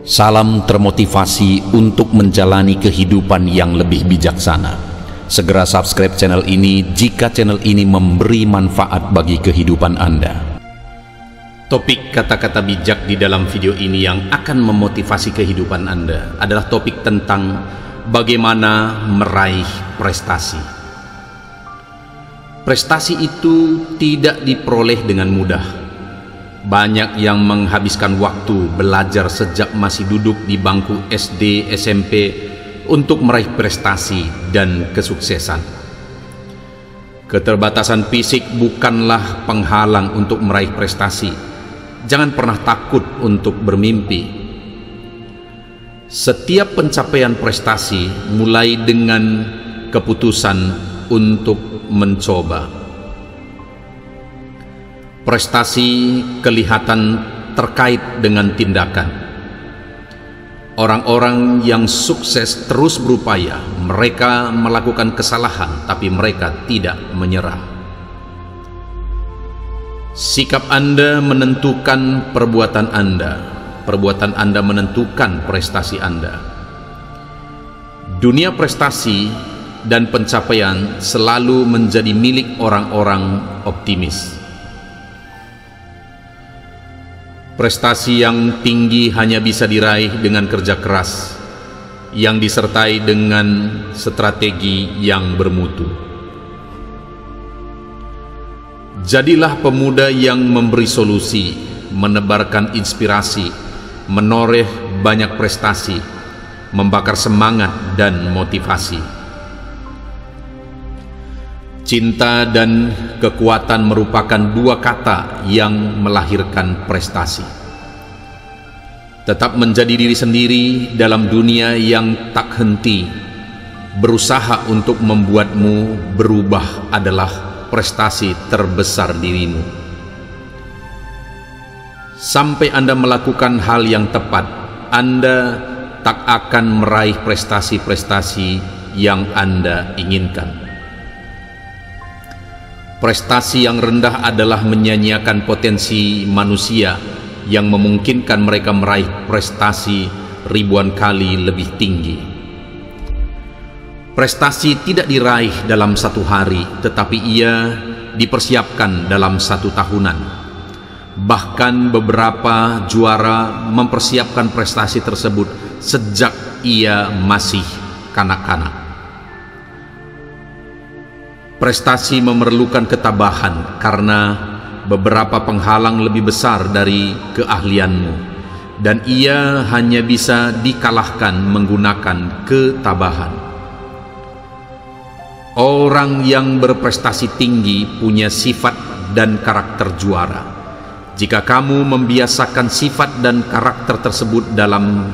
Salam termotivasi untuk menjalani kehidupan yang lebih bijaksana. Segera subscribe channel ini jika channel ini memberi manfaat bagi kehidupan Anda. Topik kata-kata bijak di dalam video ini yang akan memotivasi kehidupan Anda adalah topik tentang bagaimana meraih prestasi. Prestasi itu tidak diperoleh dengan mudah. Banyak yang menghabiskan waktu belajar sejak masih duduk di bangku SD, SMP untuk meraih prestasi dan kesuksesan. Keterbatasan fisik bukanlah penghalang untuk meraih prestasi. Jangan pernah takut untuk bermimpi. Setiap pencapaian prestasi mulai dengan keputusan untuk mencoba. Prestasi kelihatan terkait dengan tindakan. Orang-orang yang sukses terus berupaya. Mereka melakukan kesalahan, tapi mereka tidak menyerah. Sikap Anda menentukan perbuatan Anda. Perbuatan Anda menentukan prestasi Anda. Dunia prestasi dan pencapaian selalu menjadi milik orang-orang optimis. Prestasi yang tinggi hanya bisa diraih dengan kerja keras yang disertai dengan strategi yang bermutu. Jadilah pemuda yang memberi solusi, menebarkan inspirasi, menoreh banyak prestasi, membakar semangat dan motivasi. Cinta dan kekuatan merupakan dua kata yang melahirkan prestasi. Tetap menjadi diri sendiri dalam dunia yang tak henti. Berusaha untuk membuatmu berubah adalah prestasi terbesar dirimu. Sampai Anda melakukan hal yang tepat, Anda tak akan meraih prestasi-prestasi yang Anda inginkan. Prestasi yang rendah adalah menyanyiakan potensi manusia yang memungkinkan mereka meraih prestasi ribuan kali lebih tinggi. Prestasi tidak diraih dalam satu hari, tetapi ia dipersiapkan dalam satu tahunan. Bahkan beberapa juara mempersiapkan prestasi tersebut sejak ia masih kanak-kanak. Prestasi memerlukan ketabahan karena beberapa penghalang lebih besar dari keahlianmu, dan ia hanya bisa dikalahkan menggunakan ketabahan. Orang yang berprestasi tinggi punya sifat dan karakter juara. Jika kamu membiasakan sifat dan karakter tersebut dalam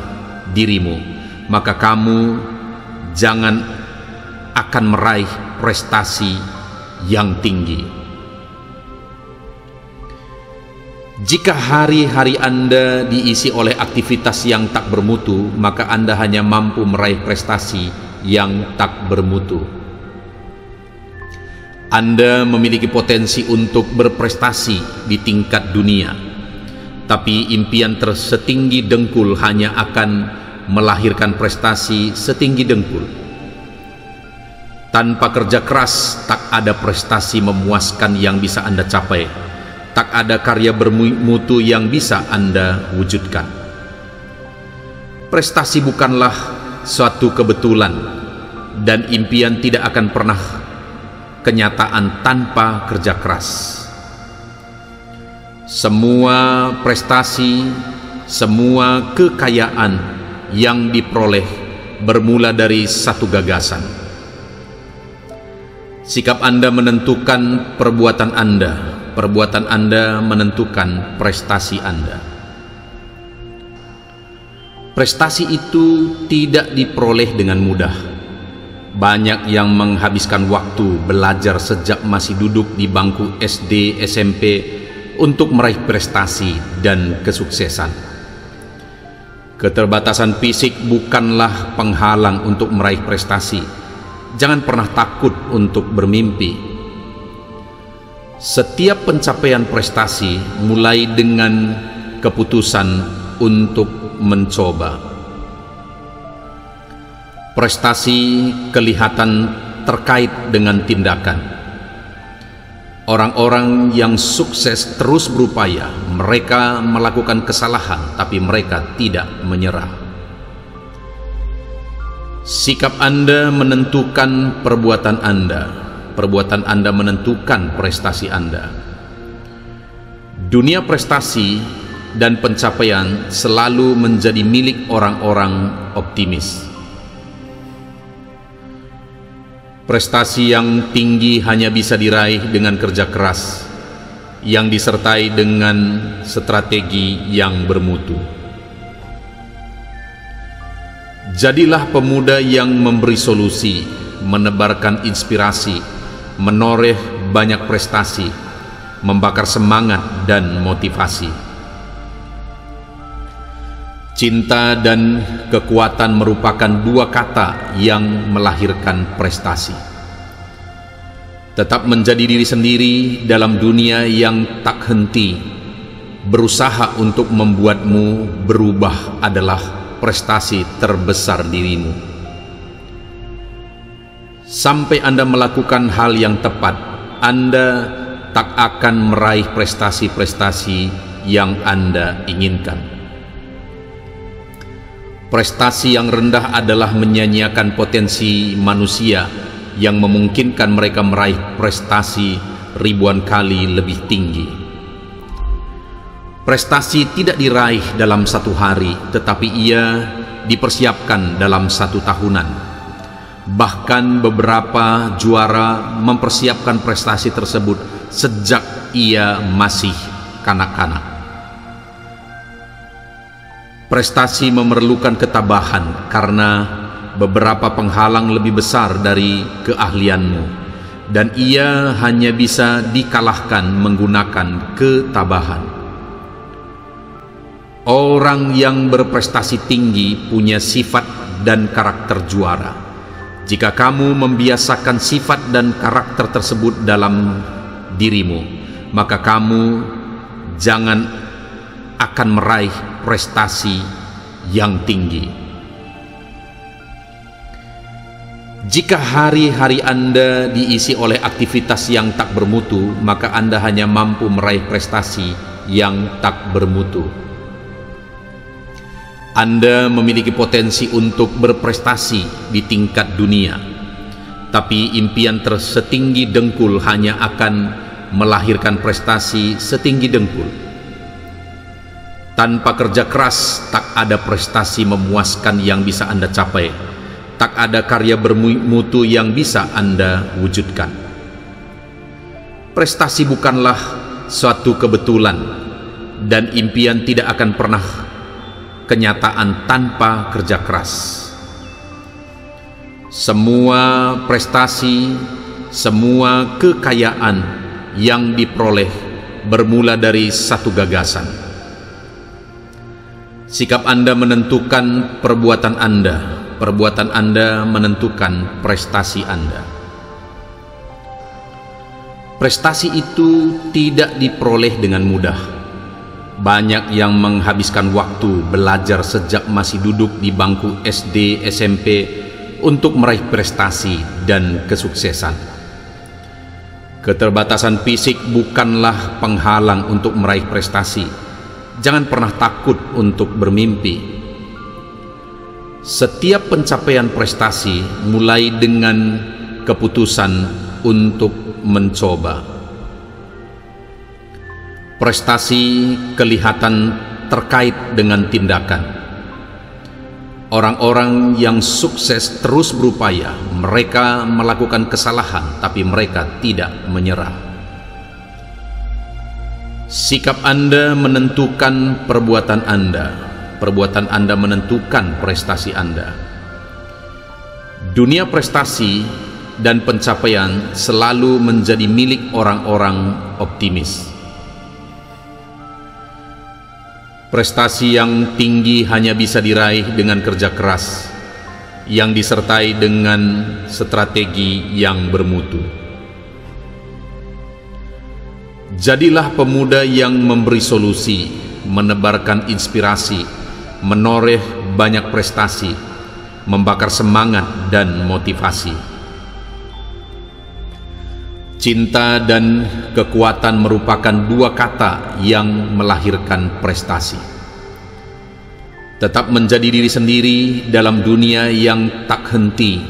dirimu, maka kamu jangan akan meraih prestasi yang tinggi. Jika hari-hari Anda diisi oleh aktivitas yang tak bermutu, maka Anda hanya mampu meraih prestasi yang tak bermutu. Anda memiliki potensi untuk berprestasi di tingkat dunia, tapi impian setinggi dengkul hanya akan melahirkan prestasi setinggi dengkul. Tanpa kerja keras, tak ada prestasi memuaskan yang bisa Anda capai. Tak ada karya bermutu yang bisa Anda wujudkan. Prestasi bukanlah suatu kebetulan, dan impian tidak akan pernah kenyataan tanpa kerja keras. Semua prestasi, semua kekayaan yang diperoleh bermula dari satu gagasan. Sikap Anda menentukan perbuatan Anda. Perbuatan Anda menentukan prestasi Anda. Prestasi itu tidak diperoleh dengan mudah. Banyak yang menghabiskan waktu belajar sejak masih duduk di bangku SD, SMP untuk meraih prestasi dan kesuksesan. Keterbatasan fisik bukanlah penghalang untuk meraih prestasi. Jangan pernah takut untuk bermimpi. Setiap pencapaian prestasi mulai dengan keputusan untuk mencoba. Prestasi kelihatan terkait dengan tindakan. Orang-orang yang sukses terus berupaya. Mereka melakukan kesalahan, tapi mereka tidak menyerah. Sikap Anda menentukan perbuatan Anda. Perbuatan Anda menentukan prestasi Anda. Dunia prestasi dan pencapaian selalu menjadi milik orang-orang optimis. Prestasi yang tinggi hanya bisa diraih dengan kerja keras yang disertai dengan strategi yang bermutu. Jadilah pemuda yang memberi solusi, menebarkan inspirasi, menoreh banyak prestasi, membakar semangat dan motivasi. Cinta dan kekuatan merupakan dua kata yang melahirkan prestasi. Tetap menjadi diri sendiri dalam dunia yang tak henti berusaha untuk membuatmu berubah adalah prestasi terbesar dirimu. Sampai Anda melakukan hal yang tepat, Anda tak akan meraih prestasi-prestasi yang Anda inginkan. Prestasi yang rendah adalah menyanyiakan potensi manusia yang memungkinkan mereka meraih prestasi ribuan kali lebih tinggi. Prestasi tidak diraih dalam satu hari, tetapi ia dipersiapkan dalam satu tahunan. Bahkan beberapa juara mempersiapkan prestasi tersebut sejak ia masih kanak-kanak. Prestasi memerlukan ketabahan karena beberapa penghalang lebih besar dari keahlianmu, dan ia hanya bisa dikalahkan menggunakan ketabahan. Orang yang berprestasi tinggi punya sifat dan karakter juara. Jika kamu membiasakan sifat dan karakter tersebut dalam dirimu, maka kamu jangan akan meraih prestasi yang tinggi. Jika hari-hari Anda diisi oleh aktivitas yang tak bermutu, maka Anda hanya mampu meraih prestasi yang tak bermutu. Anda memiliki potensi untuk berprestasi di tingkat dunia, tapi impian setinggi dengkul hanya akan melahirkan prestasi setinggi dengkul. Tanpa kerja keras, tak ada prestasi memuaskan yang bisa Anda capai. Tak ada karya bermutu yang bisa Anda wujudkan. Prestasi bukanlah suatu kebetulan, dan impian tidak akan pernah kenyataan tanpa kerja keras. Semua prestasi, semua kekayaan yang diperoleh bermula dari satu gagasan. Sikap Anda menentukan perbuatan Anda. Perbuatan Anda menentukan prestasi Anda. Prestasi itu tidak diperoleh dengan mudah. Banyak yang menghabiskan waktu belajar sejak masih duduk di bangku SD, SMP untuk meraih prestasi dan kesuksesan. Keterbatasan fisik bukanlah penghalang untuk meraih prestasi. Jangan pernah takut untuk bermimpi. Setiap pencapaian prestasi mulai dengan keputusan untuk mencoba. Prestasi kelihatan terkait dengan tindakan. Orang-orang yang sukses terus berupaya. Mereka melakukan kesalahan, tapi mereka tidak menyerah. Sikap Anda menentukan perbuatan Anda. Perbuatan Anda menentukan prestasi Anda. Dunia prestasi dan pencapaian selalu menjadi milik orang-orang optimis. Prestasi yang tinggi hanya bisa diraih dengan kerja keras yang disertai dengan strategi yang bermutu. Jadilah pemuda yang memberi solusi, menebarkan inspirasi, menoreh banyak prestasi, membakar semangat dan motivasi. Cinta dan kekuatan merupakan dua kata yang melahirkan prestasi. Tetap menjadi diri sendiri dalam dunia yang tak henti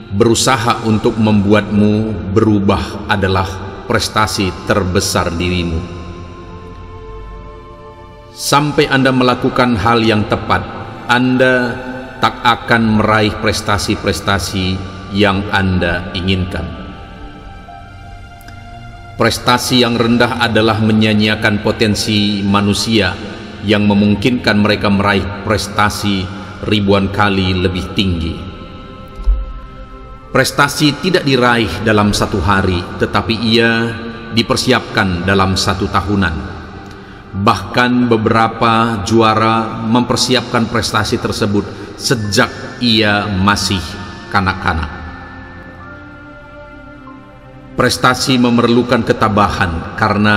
berusaha untuk membuatmu berubah adalah prestasi terbesar dirimu. Sampai Anda melakukan hal yang tepat, Anda tak akan meraih prestasi-prestasi yang Anda inginkan. Prestasi yang rendah adalah menyanyiakan potensi manusia yang memungkinkan mereka meraih prestasi ribuan kali lebih tinggi. Prestasi tidak diraih dalam satu hari, tetapi ia dipersiapkan dalam satu tahunan. Bahkan beberapa juara mempersiapkan prestasi tersebut sejak ia masih kanak-kanak. Prestasi memerlukan ketabahan karena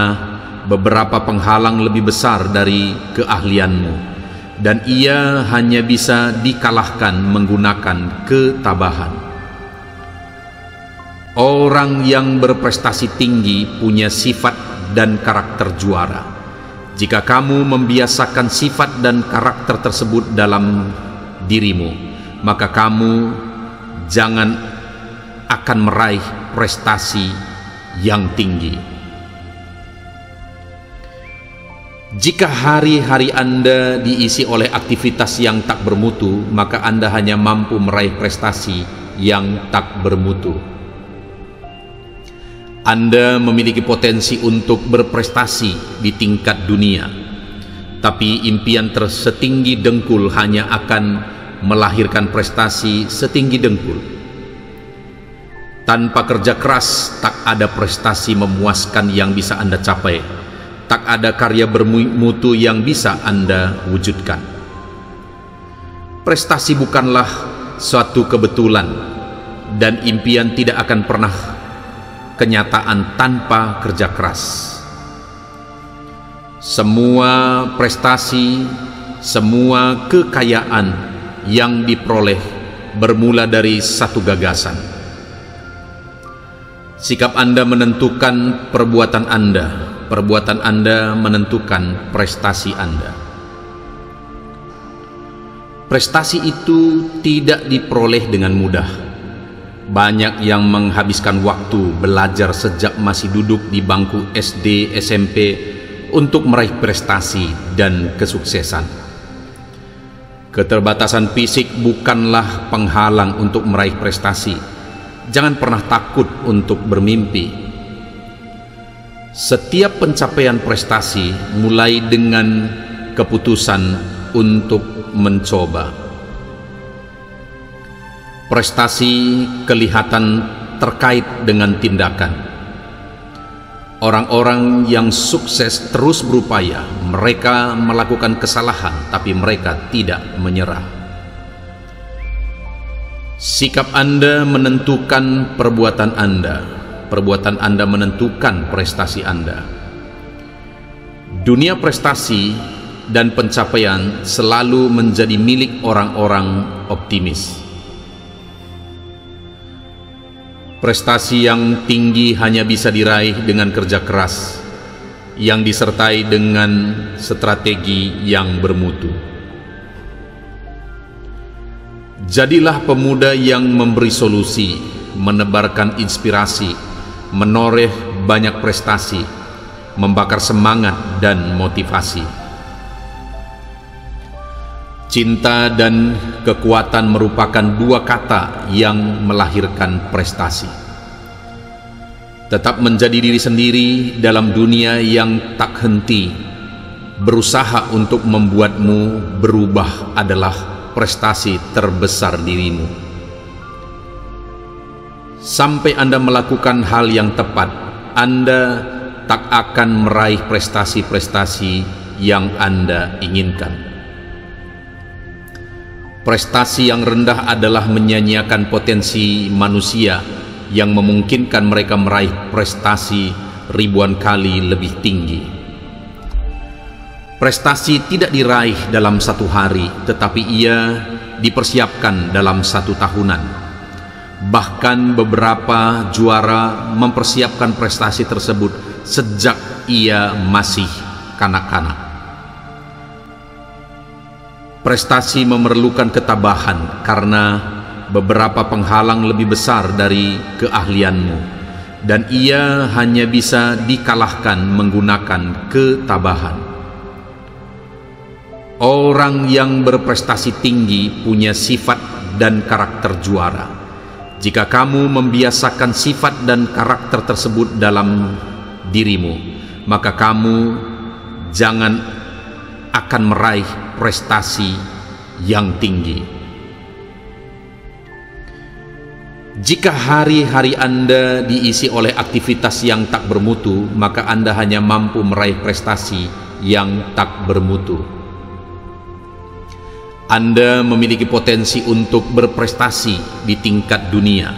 beberapa penghalang lebih besar dari keahlianmu, dan ia hanya bisa dikalahkan menggunakan ketabahan. Orang yang berprestasi tinggi punya sifat dan karakter juara. Jika kamu membiasakan sifat dan karakter tersebut dalam dirimu, maka kamu jangan akan meraih prestasi yang tinggi. Jika hari-hari Anda diisi oleh aktivitas yang tak bermutu, maka Anda hanya mampu meraih prestasi yang tak bermutu. Anda memiliki potensi untuk berprestasi di tingkat dunia, tapi impian setinggi dengkul hanya akan melahirkan prestasi setinggi dengkul. Tanpa kerja keras, tak ada prestasi memuaskan yang bisa Anda capai. Tak ada karya bermutu yang bisa Anda wujudkan. Prestasi bukanlah suatu kebetulan, dan impian tidak akan pernah kenyataan tanpa kerja keras. Semua prestasi, semua kekayaan yang diperoleh bermula dari satu gagasan. Sikap Anda menentukan perbuatan Anda. Perbuatan Anda menentukan prestasi Anda. Prestasi itu tidak diperoleh dengan mudah. Banyak yang menghabiskan waktu belajar sejak masih duduk di bangku SD, SMP untuk meraih prestasi dan kesuksesan. Keterbatasan fisik bukanlah penghalang untuk meraih prestasi. Jangan pernah takut untuk bermimpi. Setiap pencapaian prestasi mulai dengan keputusan untuk mencoba. Prestasi kelihatan terkait dengan tindakan. Orang-orang yang sukses terus berupaya. Mereka melakukan kesalahan, tapi mereka tidak menyerah. Sikap Anda menentukan perbuatan Anda. Perbuatan Anda menentukan prestasi Anda. Dunia prestasi dan pencapaian selalu menjadi milik orang-orang optimis. Prestasi yang tinggi hanya bisa diraih dengan kerja keras yang disertai dengan strategi yang bermutu. Jadilah pemuda yang memberi solusi, menebarkan inspirasi, menoreh banyak prestasi, membakar semangat dan motivasi. Cinta dan kekuatan merupakan dua kata yang melahirkan prestasi. Tetap menjadi diri sendiri dalam dunia yang tak henti berusaha untuk membuatmu berubah adalah prestasi terbesar dirimu. Sampai Anda melakukan hal yang tepat, Anda tak akan meraih prestasi-prestasi yang Anda inginkan. Prestasi yang rendah adalah menyanyiakan potensi manusia yang memungkinkan mereka meraih prestasi ribuan kali lebih tinggi. Prestasi tidak diraih dalam satu hari, tetapi ia dipersiapkan dalam satu tahunan. Bahkan beberapa juara mempersiapkan prestasi tersebut sejak ia masih kanak-kanak. Prestasi memerlukan ketabahan karena beberapa penghalang lebih besar dari keahlianmu, dan ia hanya bisa dikalahkan menggunakan ketabahan. Orang yang berprestasi tinggi punya sifat dan karakter juara. Jika kamu membiasakan sifat dan karakter tersebut dalam dirimu, maka kamu jangan akan meraih prestasi yang tinggi. Jika hari-hari Anda diisi oleh aktivitas yang tak bermutu, maka Anda hanya mampu meraih prestasi yang tak bermutu. Anda memiliki potensi untuk berprestasi di tingkat dunia,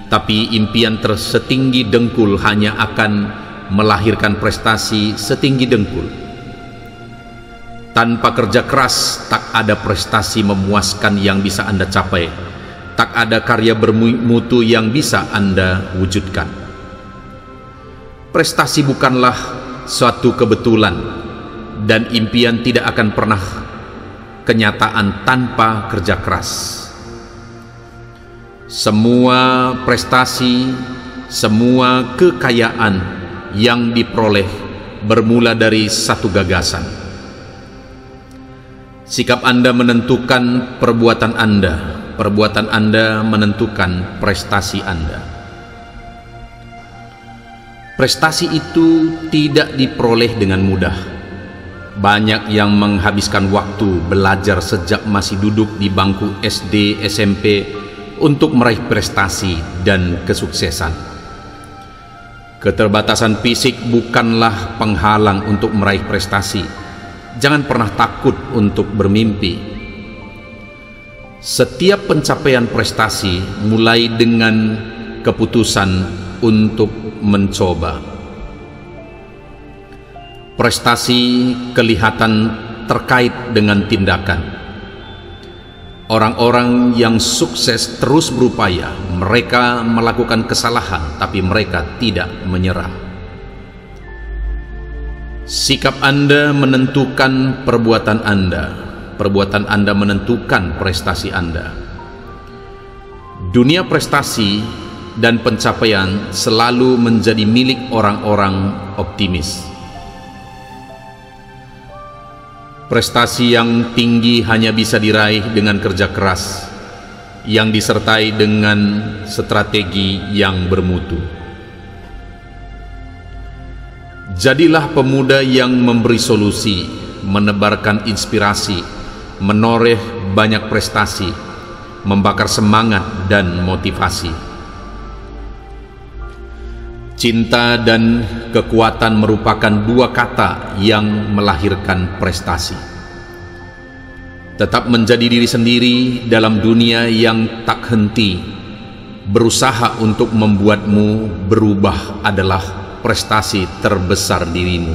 tapi impian setinggi dengkul hanya akan melahirkan prestasi setinggi dengkul. Tanpa kerja keras, tak ada prestasi memuaskan yang bisa Anda capai. Tak ada karya bermutu yang bisa Anda wujudkan. Prestasi bukanlah suatu kebetulan, dan impian tidak akan pernah kenyataan tanpa kerja keras. Semua prestasi, semua kekayaan yang diperoleh bermula dari satu gagasan. Sikap Anda menentukan perbuatan Anda menentukan prestasi Anda. Prestasi itu tidak diperoleh dengan mudah. Banyak yang menghabiskan waktu belajar sejak masih duduk di bangku SD, SMP untuk meraih prestasi dan kesuksesan. Keterbatasan fisik bukanlah penghalang untuk meraih prestasi. Jangan pernah takut untuk bermimpi. Setiap pencapaian prestasi mulai dengan keputusan untuk mencoba. Prestasi kelihatan terkait dengan tindakan. Orang-orang yang sukses terus berupaya. Mereka melakukan kesalahan, tapi mereka tidak menyerah. Sikap Anda menentukan perbuatan Anda menentukan prestasi Anda. Dunia prestasi dan pencapaian selalu menjadi milik orang-orang optimis. Prestasi yang tinggi hanya bisa diraih dengan kerja keras yang disertai dengan strategi yang bermutu. Jadilah pemuda yang memberi solusi, menebarkan inspirasi, menoreh banyak prestasi, membakar semangat dan motivasi. Cinta dan kekuatan merupakan dua kata yang melahirkan prestasi. Tetap menjadi diri sendiri dalam dunia yang tak henti berusaha untuk membuatmu berubah adalah prestasi terbesar dirimu.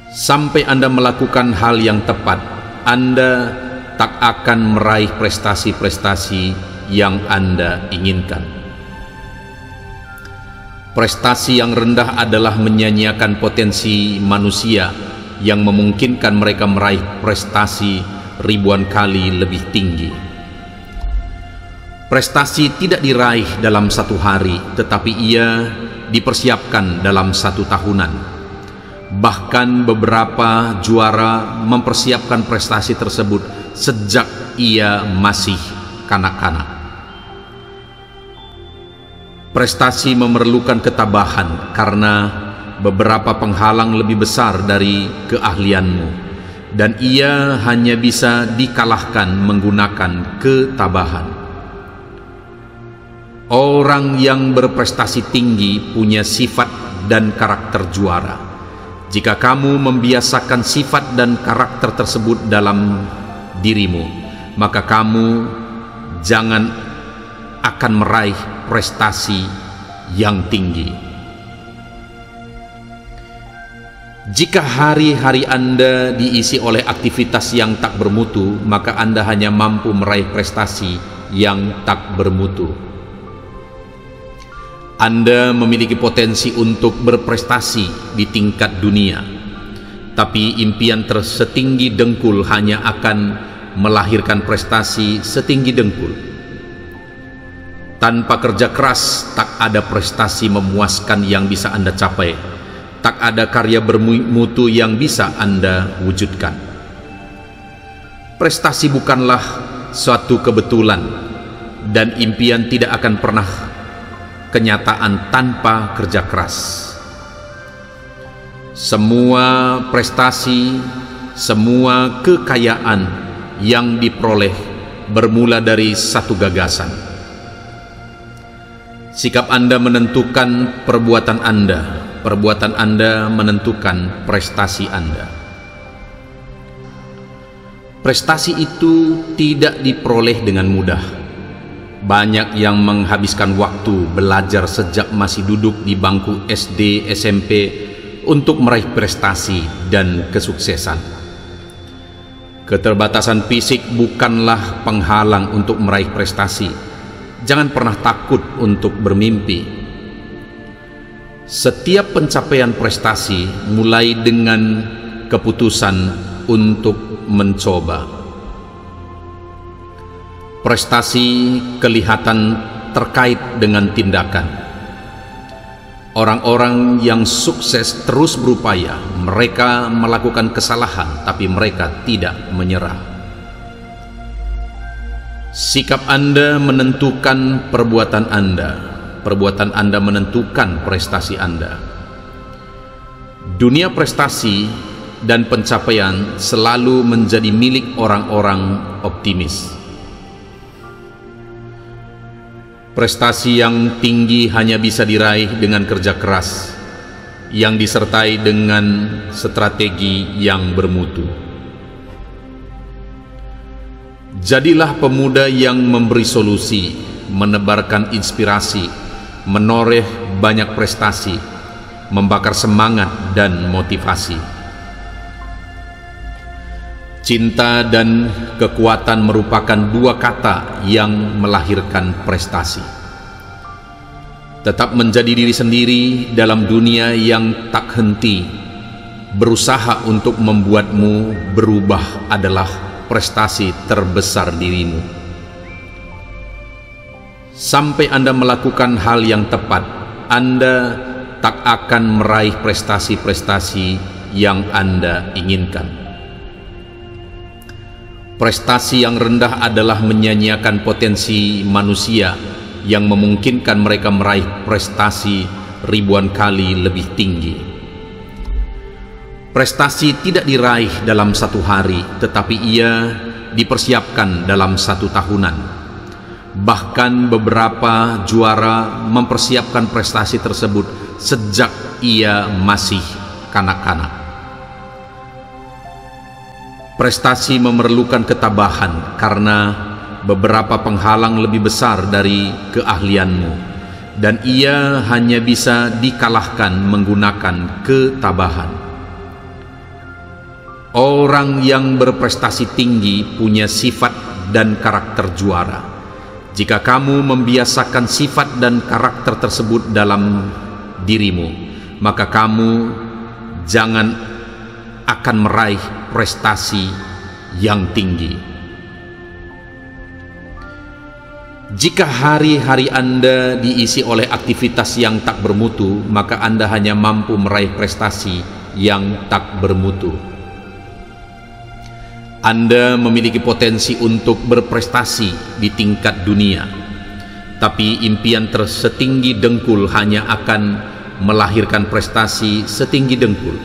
Sampai Anda melakukan hal yang tepat, Anda tak akan meraih prestasi-prestasi yang Anda inginkan. Prestasi yang rendah adalah menyanyiakan potensi manusia yang memungkinkan mereka meraih prestasi ribuan kali lebih tinggi. Prestasi tidak diraih dalam satu hari, tetapi ia dipersiapkan dalam satu tahunan. Bahkan beberapa juara mempersiapkan prestasi tersebut sejak ia masih kanak-kanak. Prestasi memerlukan ketabahan karena beberapa penghalang lebih besar dari keahlianmu, dan ia hanya bisa dikalahkan menggunakan ketabahan. Orang yang berprestasi tinggi punya sifat dan karakter juara. Jika kamu membiasakan sifat dan karakter tersebut dalam dirimu, maka kamu jangan akan meraih prestasi yang tinggi. Jika hari-hari Anda diisi oleh aktivitas yang tak bermutu, maka Anda hanya mampu meraih prestasi yang tak bermutu. Anda memiliki potensi untuk berprestasi di tingkat dunia, tapi impian setinggi dengkul hanya akan melahirkan prestasi setinggi dengkul. Tanpa kerja keras, tak ada prestasi memuaskan yang bisa Anda capai. Tak ada karya bermutu yang bisa Anda wujudkan. Prestasi bukanlah suatu kebetulan, dan impian tidak akan pernah kenyataan tanpa kerja keras. Semua prestasi, semua kekayaan yang diperoleh bermula dari satu gagasan. Sikap Anda menentukan perbuatan Anda. Perbuatan Anda menentukan prestasi Anda. Prestasi itu tidak diperoleh dengan mudah. Banyak yang menghabiskan waktu belajar sejak masih duduk di bangku SD, SMP untuk meraih prestasi dan kesuksesan. Keterbatasan fisik bukanlah penghalang untuk meraih prestasi. Jangan pernah takut untuk bermimpi. Setiap pencapaian prestasi mulai dengan keputusan untuk mencoba. Prestasi kelihatan terkait dengan tindakan. Orang-orang yang sukses terus berupaya. Mereka melakukan kesalahan, tapi mereka tidak menyerah. Sikap Anda menentukan perbuatan Anda. Perbuatan Anda menentukan prestasi Anda. Dunia prestasi dan pencapaian selalu menjadi milik orang-orang optimis. Prestasi yang tinggi hanya bisa diraih dengan kerja keras yang disertai dengan strategi yang bermutu. Jadilah pemuda yang memberi solusi, menebarkan inspirasi, menoreh banyak prestasi, membakar semangat dan motivasi. Cinta dan kekuatan merupakan dua kata yang melahirkan prestasi. Tetap menjadi diri sendiri dalam dunia yang tak henti. Berusaha untuk membuatmu berubah adalah prestasi terbesar dirimu. Sampai Anda melakukan hal yang tepat, Anda tak akan meraih prestasi-prestasi yang Anda inginkan. Prestasi yang rendah adalah menyanyiakan potensi manusia yang memungkinkan mereka meraih prestasi ribuan kali lebih tinggi. Prestasi tidak diraih dalam satu hari, tetapi ia dipersiapkan dalam satu tahunan. Bahkan beberapa juara mempersiapkan prestasi tersebut sejak ia masih kanak-kanak. Prestasi memerlukan ketabahan karena beberapa penghalang lebih besar dari keahlianmu, dan ia hanya bisa dikalahkan menggunakan ketabahan. Orang yang berprestasi tinggi punya sifat dan karakter juara. Jika kamu membiasakan sifat dan karakter tersebut dalam dirimu, maka kamu jangan akan meraih prestasi yang tinggi. Jika hari-hari Anda diisi oleh aktivitas yang tak bermutu, maka Anda hanya mampu meraih prestasi yang tak bermutu. Anda memiliki potensi untuk berprestasi di tingkat dunia, tapi impian setinggi dengkul hanya akan melahirkan prestasi setinggi dengkul.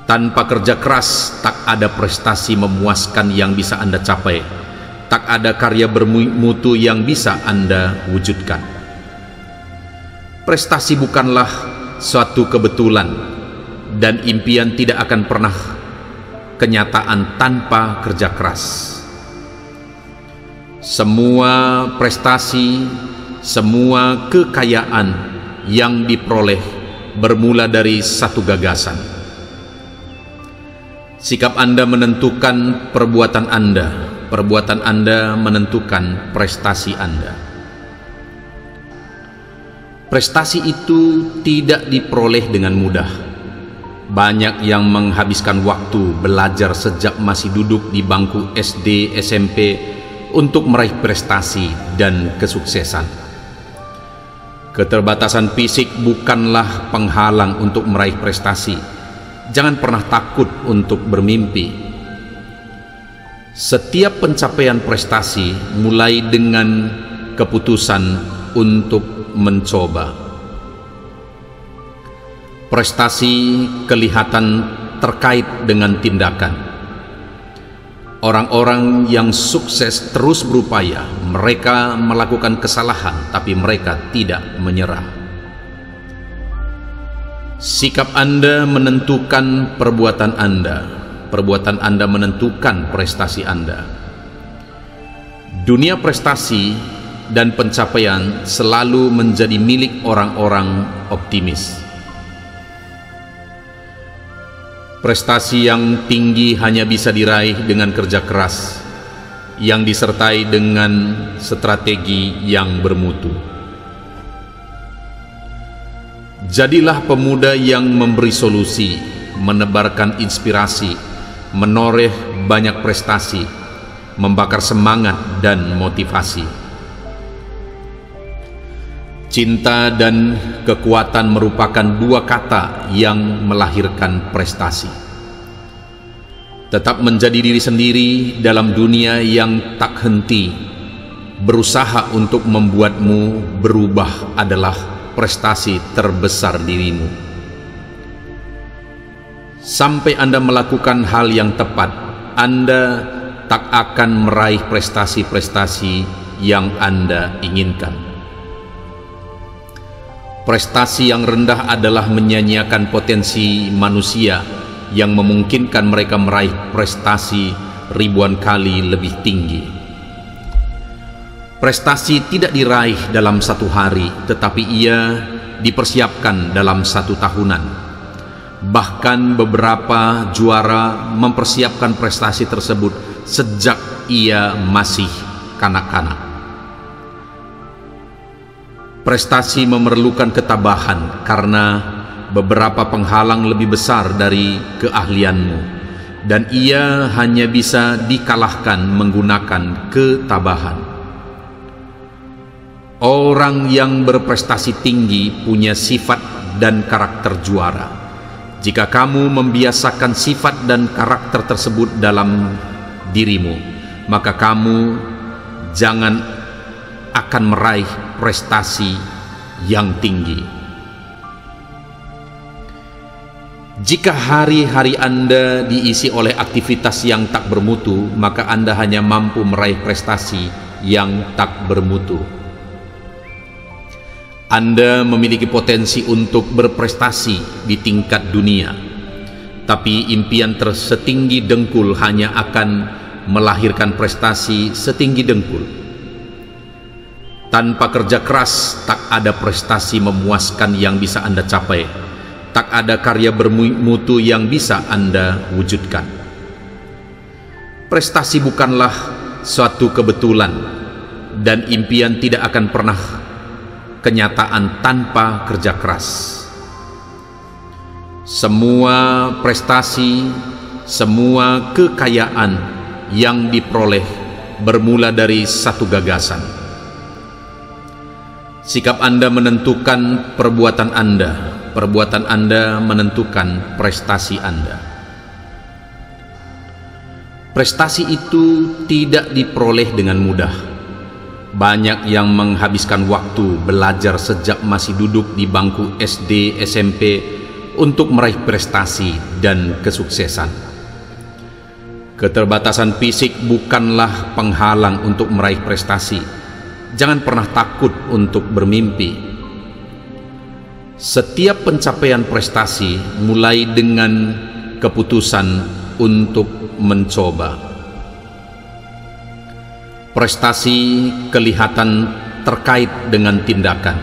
Tanpa kerja keras, tak ada prestasi memuaskan yang bisa Anda capai. Tak ada karya bermutu yang bisa Anda wujudkan. Prestasi bukanlah suatu kebetulan, dan impian tidak akan pernah kenyataan tanpa kerja keras. Semua prestasi, semua kekayaan yang diperoleh bermula dari satu gagasan. Sikap Anda menentukan perbuatan Anda menentukan prestasi Anda. Prestasi itu tidak diperoleh dengan mudah. Banyak yang menghabiskan waktu belajar sejak masih duduk di bangku SD, SMP untuk meraih prestasi dan kesuksesan. Keterbatasan fisik bukanlah penghalang untuk meraih prestasi. Jangan pernah takut untuk bermimpi. Setiap pencapaian prestasi mulai dengan keputusan untuk mencoba. Prestasi kelihatan terkait dengan tindakan. Orang-orang yang sukses terus berupaya. Mereka melakukan kesalahan, tapi mereka tidak menyerah. Sikap Anda menentukan perbuatan Anda menentukan prestasi Anda. Dunia prestasi dan pencapaian selalu menjadi milik orang-orang optimis. Prestasi yang tinggi hanya bisa diraih dengan kerja keras yang disertai dengan strategi yang bermutu. Jadilah pemuda yang memberi solusi, menebarkan inspirasi, menoreh banyak prestasi, membakar semangat dan motivasi. Cinta dan kekuatan merupakan dua kata yang melahirkan prestasi. Tetap menjadi diri sendiri dalam dunia yang tak henti. Berusaha untuk membuatmu berubah adalah prestasi terbesar dirimu. Sampai Anda melakukan hal yang tepat, Anda tak akan meraih prestasi-prestasi yang Anda inginkan. Prestasi yang rendah adalah menyanyiakan potensi manusia yang memungkinkan mereka meraih prestasi ribuan kali lebih tinggi. Prestasi tidak diraih dalam satu hari, tetapi ia dipersiapkan dalam satu tahunan. Bahkan beberapa juara mempersiapkan prestasi tersebut sejak ia masih kanak-kanak. Prestasi memerlukan ketabahan karena beberapa penghalang lebih besar dari keahlianmu, dan ia hanya bisa dikalahkan menggunakan ketabahan. Orang yang berprestasi tinggi punya sifat dan karakter juara. Jika kamu membiasakan sifat dan karakter tersebut dalam dirimu, maka kamu jangan akan meraih prestasi yang tinggi. Jika hari-hari Anda diisi oleh aktivitas yang tak bermutu, maka Anda hanya mampu meraih prestasi yang tak bermutu. Anda memiliki potensi untuk berprestasi di tingkat dunia, tapi impian setinggi dengkul hanya akan melahirkan prestasi setinggi dengkul. Tanpa kerja keras, tak ada prestasi memuaskan yang bisa Anda capai. Tak ada karya bermutu yang bisa Anda wujudkan. Prestasi bukanlah suatu kebetulan, dan impian tidak akan pernah kenyataan tanpa kerja keras. Semua prestasi, semua kekayaan yang diperoleh bermula dari satu gagasan. Sikap Anda menentukan perbuatan Anda menentukan prestasi Anda. Prestasi itu tidak diperoleh dengan mudah. Banyak yang menghabiskan waktu belajar sejak masih duduk di bangku SD, SMP untuk meraih prestasi dan kesuksesan. Keterbatasan fisik bukanlah penghalang untuk meraih prestasi. Jangan pernah takut untuk bermimpi. Setiap pencapaian prestasi mulai dengan keputusan untuk mencoba. Prestasi kelihatan terkait dengan tindakan.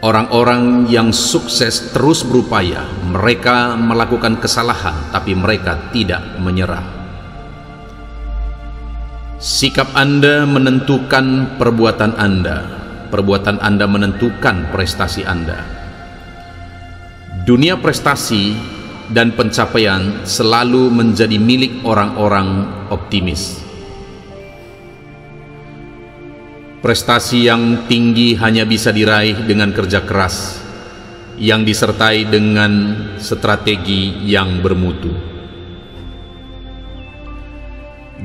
Orang-orang yang sukses terus berupaya. Mereka melakukan kesalahan, tapi mereka tidak menyerah. Sikap Anda menentukan perbuatan Anda. Perbuatan Anda menentukan prestasi Anda. Dunia prestasi dan pencapaian selalu menjadi milik orang-orang optimis. Prestasi yang tinggi hanya bisa diraih dengan kerja keras yang disertai dengan strategi yang bermutu.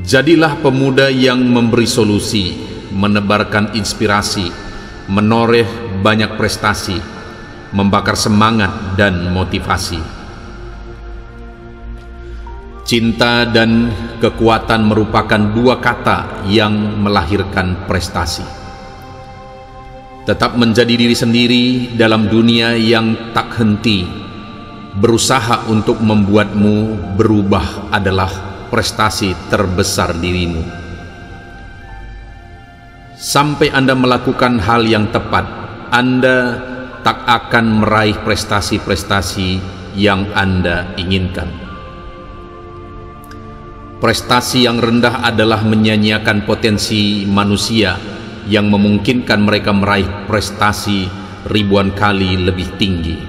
Jadilah pemuda yang memberi solusi, menebarkan inspirasi, menoreh banyak prestasi, membakar semangat dan motivasi. Cinta dan kekuatan merupakan dua kata yang melahirkan prestasi. Tetap menjadi diri sendiri dalam dunia yang tak henti berusaha untuk membuatmu berubah adalah prestasi terbesar dirimu. Sampai Anda melakukan hal yang tepat, Anda tak akan meraih prestasi-prestasi yang Anda inginkan. Prestasi yang rendah adalah menyanyiakan potensi manusia yang memungkinkan mereka meraih prestasi ribuan kali lebih tinggi.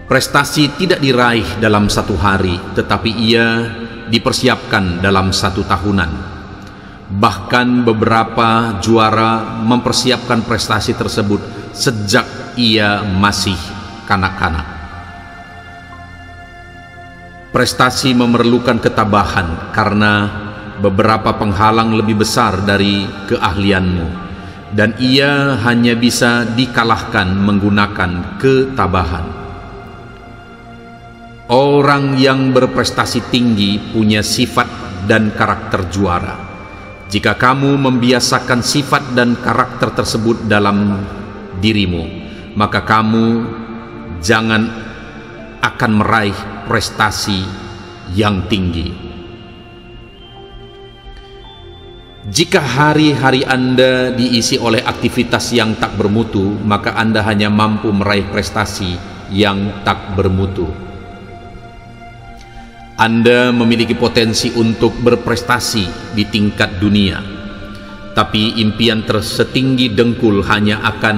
Prestasi tidak diraih dalam satu hari, tetapi ia dipersiapkan dalam satu tahunan. Bahkan beberapa juara mempersiapkan prestasi tersebut sejak ia masih kanak-kanak. Prestasi memerlukan ketabahan karena beberapa penghalang lebih besar dari keahlianmu, dan ia hanya bisa dikalahkan menggunakan ketabahan. Orang yang berprestasi tinggi punya sifat dan karakter juara. Jika kamu membiasakan sifat dan karakter tersebut dalam dirimu, maka kamu jangan akan meraih prestasi yang tinggi. Jika hari-hari Anda diisi oleh aktivitas yang tak bermutu, maka Anda hanya mampu meraih prestasi yang tak bermutu. Anda memiliki potensi untuk berprestasi di tingkat dunia, tapi impian setinggi dengkul hanya akan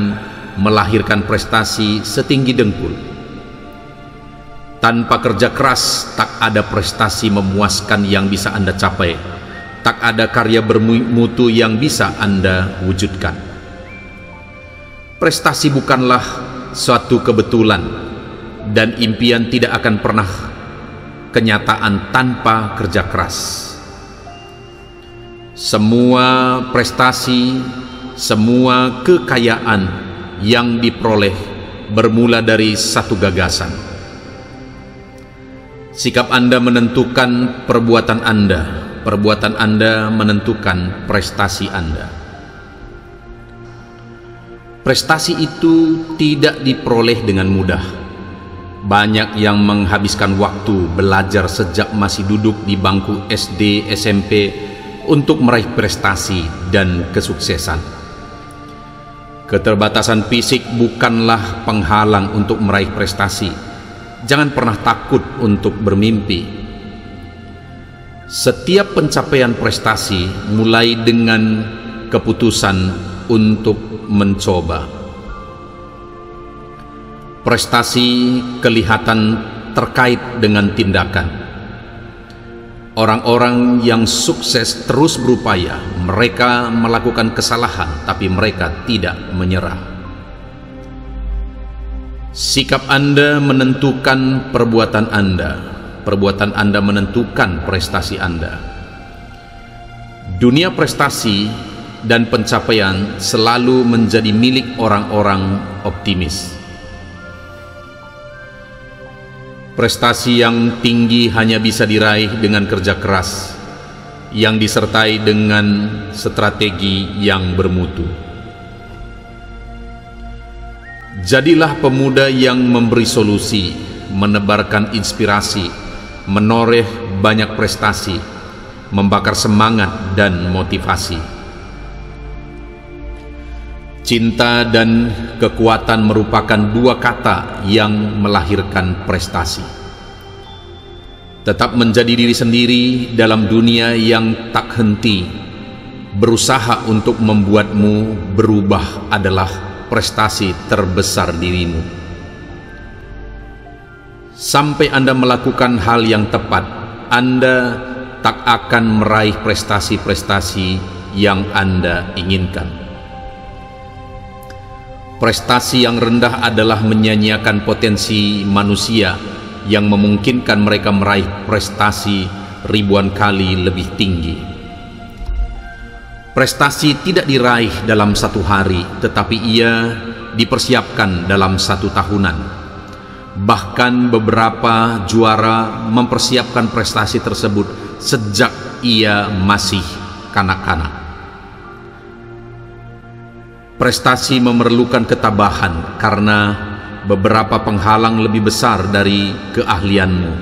melahirkan prestasi setinggi dengkul. Tanpa kerja keras, tak ada prestasi memuaskan yang bisa Anda capai. Tak ada karya bermutu yang bisa Anda wujudkan. Prestasi bukanlah suatu kebetulan, dan impian tidak akan pernah kenyataan tanpa kerja keras. Semua prestasi, semua kekayaan yang diperoleh bermula dari satu gagasan. Sikap Anda menentukan perbuatan Anda. Perbuatan Anda menentukan prestasi Anda. Prestasi itu tidak diperoleh dengan mudah. Banyak yang menghabiskan waktu belajar sejak masih duduk di bangku SD, SMP untuk meraih prestasi dan kesuksesan. Keterbatasan fisik bukanlah penghalang untuk meraih prestasi. Jangan pernah takut untuk bermimpi. Setiap pencapaian prestasi mulai dengan keputusan untuk mencoba. Prestasi kelihatan terkait dengan tindakan. Orang-orang yang sukses terus berupaya. Mereka melakukan kesalahan, tapi mereka tidak menyerah. Sikap Anda menentukan perbuatan Anda. Perbuatan Anda menentukan prestasi Anda. Dunia prestasi dan pencapaian selalu menjadi milik orang-orang optimis. Prestasi yang tinggi hanya bisa diraih dengan kerja keras yang disertai dengan strategi yang bermutu. Jadilah pemuda yang memberi solusi, menebarkan inspirasi, menoreh banyak prestasi, membakar semangat dan motivasi. Cinta dan kekuatan merupakan dua kata yang melahirkan prestasi. Tetap menjadi diri sendiri dalam dunia yang tak henti berusaha untuk membuatmu berubah adalah prestasi terbesar dirimu. Sampai Anda melakukan hal yang tepat, Anda tak akan meraih prestasi-prestasi yang Anda inginkan. Prestasi yang rendah adalah menyanyiakan potensi manusia yang memungkinkan mereka meraih prestasi ribuan kali lebih tinggi. Prestasi tidak diraih dalam satu hari, tetapi ia dipersiapkan dalam satu tahunan. Bahkan beberapa juara mempersiapkan prestasi tersebut sejak ia masih kanak-kanak. Prestasi memerlukan ketabahan karena beberapa penghalang lebih besar dari keahlianmu,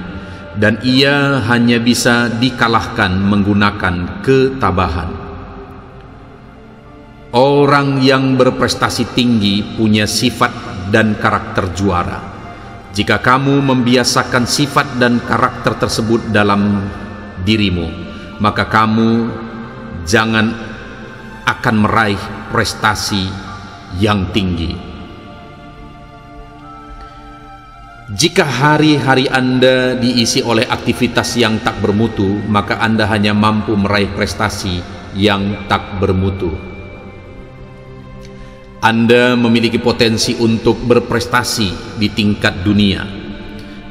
dan ia hanya bisa dikalahkan menggunakan ketabahan. Orang yang berprestasi tinggi punya sifat dan karakter juara. Jika kamu membiasakan sifat dan karakter tersebut dalam dirimu, maka kamu jangan akan meraih prestasi yang tinggi. Jika hari-hari Anda diisi oleh aktivitas yang tak bermutu, maka Anda hanya mampu meraih prestasi yang tak bermutu. Anda memiliki potensi untuk berprestasi di tingkat dunia,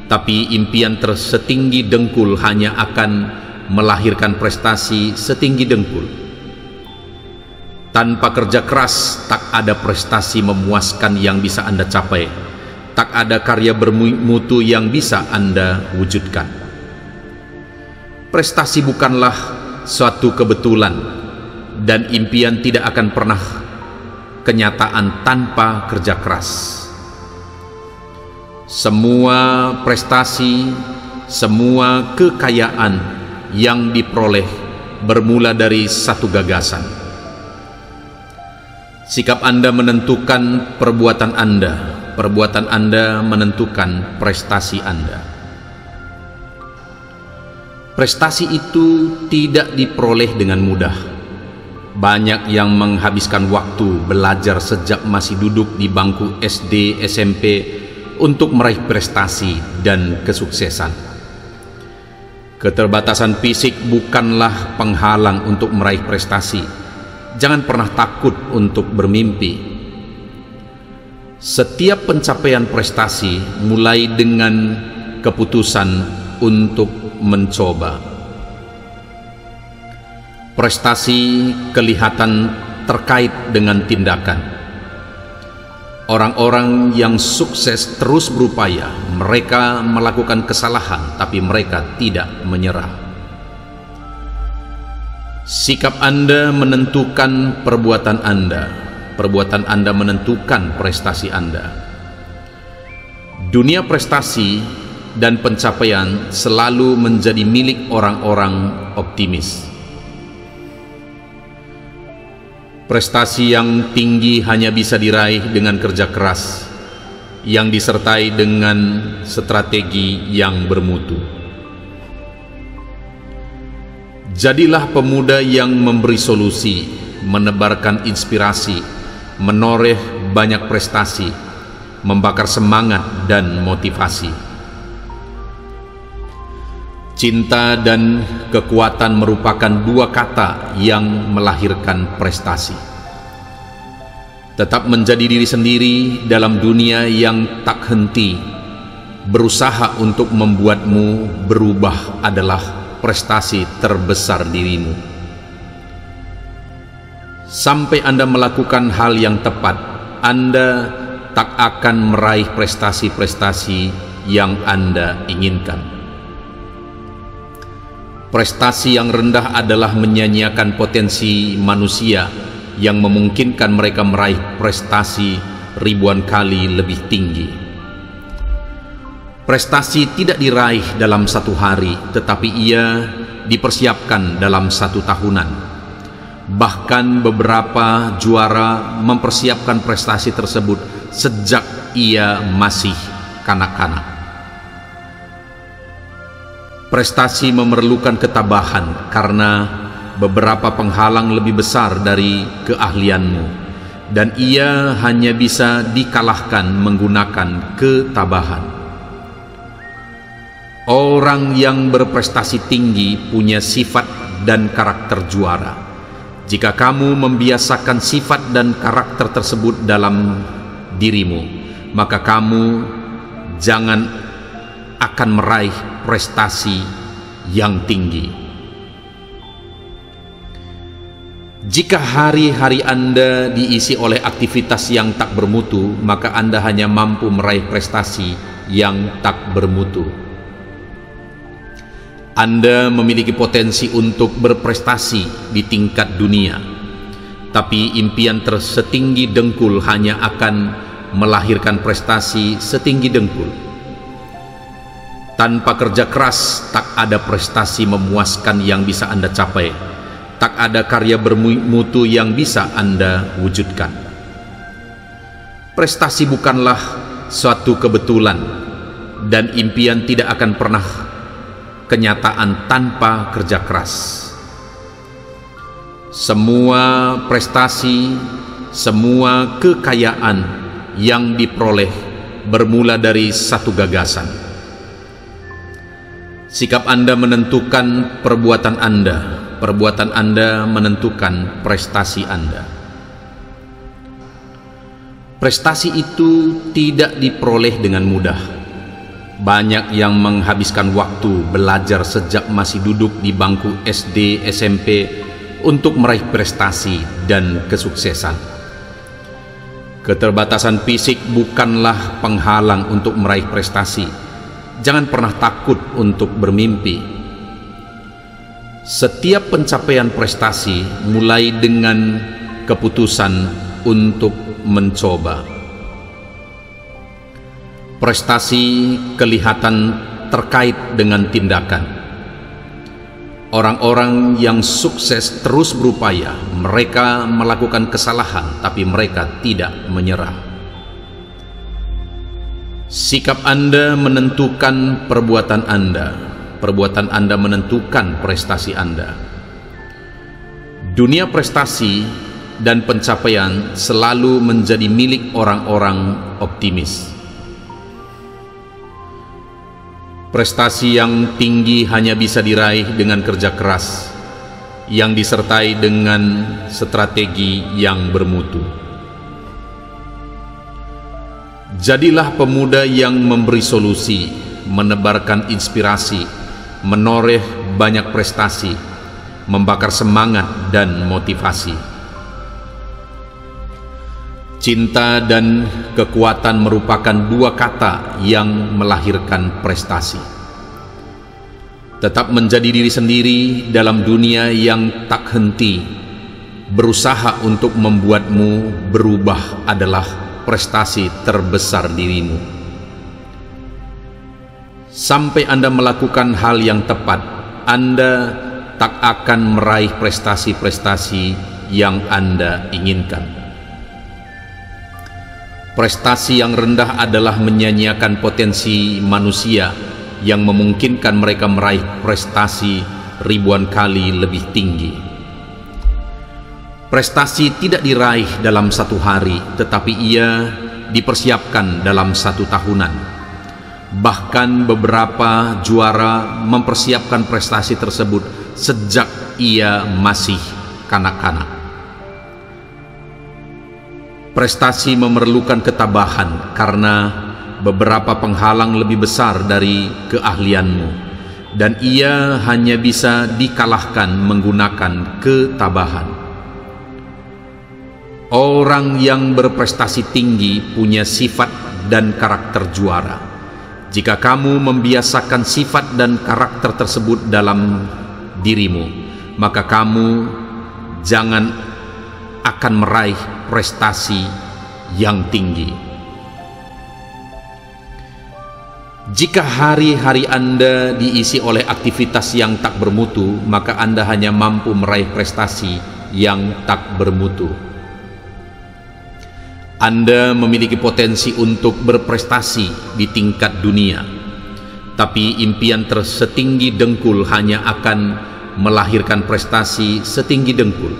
tapi impian setinggi dengkul hanya akan melahirkan prestasi setinggi dengkul. Tanpa kerja keras, tak ada prestasi memuaskan yang bisa Anda capai. Tak ada karya bermutu yang bisa Anda wujudkan. Prestasi bukanlah suatu kebetulan, dan impian tidak akan pernah kenyataan tanpa kerja keras. Semua prestasi, semua kekayaan yang diperoleh bermula dari satu gagasan. Sikap Anda menentukan perbuatan Anda menentukan prestasi Anda. Prestasi itu tidak diperoleh dengan mudah. Banyak yang menghabiskan waktu belajar sejak masih duduk di bangku SD, SMP untuk meraih prestasi dan kesuksesan. Keterbatasan fisik bukanlah penghalang untuk meraih prestasi. Jangan pernah takut untuk bermimpi. Setiap pencapaian prestasi mulai dengan keputusan untuk mencoba. Prestasi kelihatan terkait dengan tindakan. Orang-orang yang sukses terus berupaya. Mereka melakukan kesalahan, tapi mereka tidak menyerah. Sikap Anda menentukan perbuatan Anda menentukan prestasi Anda. Dunia prestasi dan pencapaian selalu menjadi milik orang-orang optimis. Prestasi yang tinggi hanya bisa diraih dengan kerja keras yang disertai dengan strategi yang bermutu. Jadilah pemuda yang memberi solusi, menebarkan inspirasi, menoreh banyak prestasi, membakar semangat dan motivasi. Cinta dan kekuatan merupakan dua kata yang melahirkan prestasi. Tetap menjadi diri sendiri dalam dunia yang tak henti berusaha untuk membuatmu berubah adalah prestasi terbesar dirimu. Sampai Anda melakukan hal yang tepat, Anda tak akan meraih prestasi-prestasi yang Anda inginkan. Prestasi yang rendah adalah menyanyiakan potensi manusia yang memungkinkan mereka meraih prestasi ribuan kali lebih tinggi. Prestasi tidak diraih dalam satu hari, tetapi ia dipersiapkan dalam satu tahunan. Bahkan beberapa juara mempersiapkan prestasi tersebut sejak ia masih kanak-kanak. Prestasi memerlukan ketabahan karena beberapa penghalang lebih besar dari keahlianmu, dan ia hanya bisa dikalahkan menggunakan ketabahan. Orang yang berprestasi tinggi punya sifat dan karakter juara. Jika kamu membiasakan sifat dan karakter tersebut dalam dirimu, maka kamu jangan akan meraih prestasi yang tinggi. Jika hari-hari Anda diisi oleh aktivitas yang tak bermutu, maka Anda hanya mampu meraih prestasi yang tak bermutu. Anda memiliki potensi untuk berprestasi di tingkat dunia, tapi impian setinggi dengkul hanya akan melahirkan prestasi setinggi dengkul. Tanpa kerja keras, tak ada prestasi memuaskan yang bisa Anda capai. Tak ada karya bermutu yang bisa Anda wujudkan. Prestasi bukanlah suatu kebetulan, dan impian tidak akan pernah kenyataan tanpa kerja keras. Semua prestasi, semua kekayaan yang diperoleh bermula dari satu gagasan. Sikap Anda menentukan perbuatan Anda. Perbuatan Anda menentukan prestasi Anda. Prestasi itu tidak diperoleh dengan mudah. Banyak yang menghabiskan waktu belajar sejak masih duduk di bangku SD, SMP untuk meraih prestasi dan kesuksesan. Keterbatasan fisik bukanlah penghalang untuk meraih prestasi. Jangan pernah takut untuk bermimpi. Setiap pencapaian prestasi mulai dengan keputusan untuk mencoba. Prestasi kelihatan terkait dengan tindakan. Orang-orang yang sukses terus berupaya. Mereka melakukan kesalahan, tapi mereka tidak menyerah. Sikap Anda menentukan perbuatan Anda. Perbuatan Anda menentukan prestasi Anda. Dunia prestasi dan pencapaian selalu menjadi milik orang-orang optimis. Prestasi yang tinggi hanya bisa diraih dengan kerja keras yang disertai dengan strategi yang bermutu. Jadilah pemuda yang memberi solusi, menebarkan inspirasi, menoreh banyak prestasi, membakar semangat dan motivasi. Cinta dan kekuatan merupakan dua kata yang melahirkan prestasi. Tetap menjadi diri sendiri dalam dunia yang tak henti. Berusaha untuk membuatmu berubah adalah prestasi terbesar dirimu. Sampai Anda melakukan hal yang tepat, Anda tak akan meraih prestasi-prestasi yang Anda inginkan. Prestasi yang rendah adalah menyanyiakan potensi manusia yang memungkinkan mereka meraih prestasi ribuan kali lebih tinggi. Prestasi tidak diraih dalam satu hari, tetapi ia dipersiapkan dalam satu tahunan. Bahkan beberapa juara mempersiapkan prestasi tersebut sejak ia masih kanak-kanak. Prestasi memerlukan ketabahan karena beberapa penghalang lebih besar dari keahlianmu, dan ia hanya bisa dikalahkan menggunakan ketabahan. Orang yang berprestasi tinggi punya sifat dan karakter juara. Jika kamu membiasakan sifat dan karakter tersebut dalam dirimu, maka kamu jangan akan meraih prestasi yang tinggi. Jika hari-hari Anda diisi oleh aktivitas yang tak bermutu, maka Anda hanya mampu meraih prestasi yang tak bermutu. Anda memiliki potensi untuk berprestasi di tingkat dunia, tapi impian setinggi dengkul hanya akan melahirkan prestasi setinggi dengkul.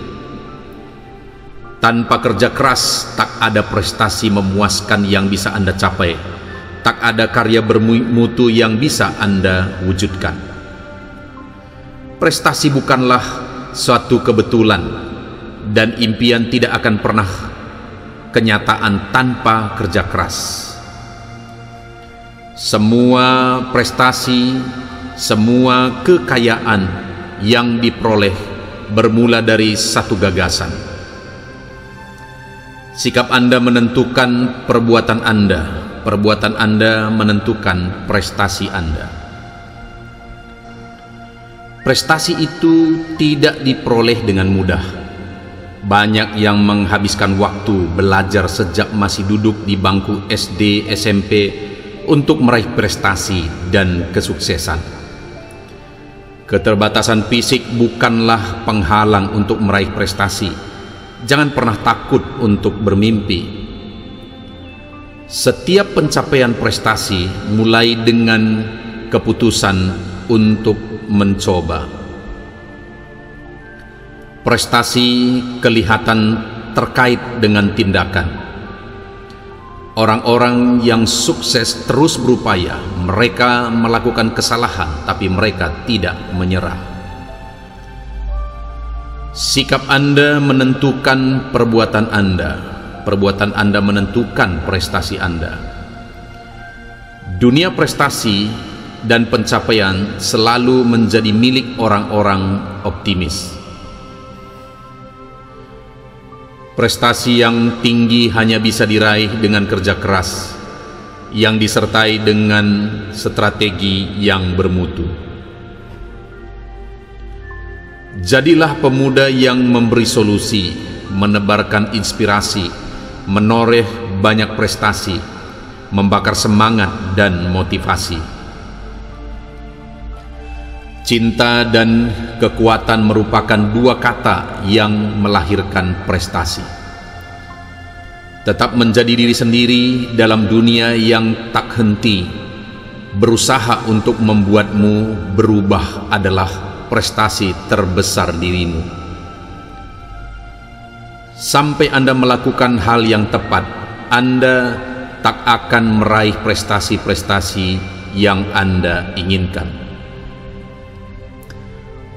Tanpa kerja keras, tak ada prestasi memuaskan yang bisa Anda capai. Tak ada karya bermutu yang bisa Anda wujudkan. Prestasi bukanlah suatu kebetulan, dan impian tidak akan pernah kenyataan tanpa kerja keras. Semua prestasi, semua kekayaan yang diperoleh bermula dari satu gagasan. Sikap Anda menentukan perbuatan Anda, perbuatan Anda menentukan prestasi Anda. Prestasi itu tidak diperoleh dengan mudah. Banyak yang menghabiskan waktu belajar sejak masih duduk di bangku SD, SMP untuk meraih prestasi dan kesuksesan. Keterbatasan fisik bukanlah penghalang untuk meraih prestasi. Jangan pernah takut untuk bermimpi. Setiap pencapaian prestasi mulai dengan keputusan untuk mencoba. Prestasi kelihatan terkait dengan tindakan. Orang-orang yang sukses terus berupaya. Mereka melakukan kesalahan, tapi mereka tidak menyerah. Sikap Anda menentukan perbuatan Anda. Perbuatan Anda menentukan prestasi Anda. Dunia prestasi dan pencapaian selalu menjadi milik orang-orang optimis. Prestasi yang tinggi hanya bisa diraih dengan kerja keras yang disertai dengan strategi yang bermutu. Jadilah pemuda yang memberi solusi, menebarkan inspirasi, menoreh banyak prestasi, membakar semangat dan motivasi. Cinta dan kekuatan merupakan dua kata yang melahirkan prestasi. Tetap menjadi diri sendiri dalam dunia yang tak henti. Berusaha untuk membuatmu berubah adalah prestasi terbesar dirimu. Sampai Anda melakukan hal yang tepat, Anda tak akan meraih prestasi-prestasi yang Anda inginkan.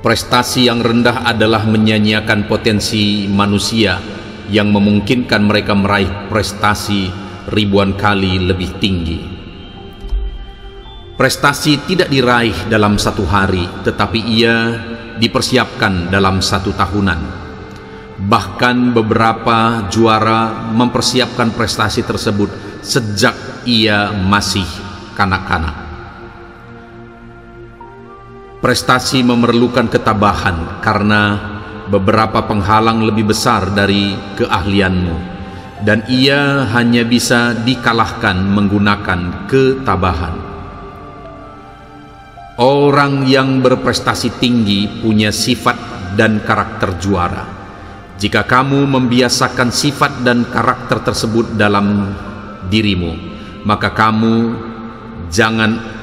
Prestasi yang rendah adalah menyanyiakan potensi manusia yang memungkinkan mereka meraih prestasi ribuan kali lebih tinggi. Prestasi tidak diraih dalam satu hari, tetapi ia dipersiapkan dalam satu tahunan. Bahkan beberapa juara mempersiapkan prestasi tersebut sejak ia masih kanak-kanak. Prestasi memerlukan ketabahan karena beberapa penghalang lebih besar dari keahlianmu, dan ia hanya bisa dikalahkan menggunakan ketabahan. Orang yang berprestasi tinggi punya sifat dan karakter juara. Jika kamu membiasakan sifat dan karakter tersebut dalam dirimu, maka kamu jangan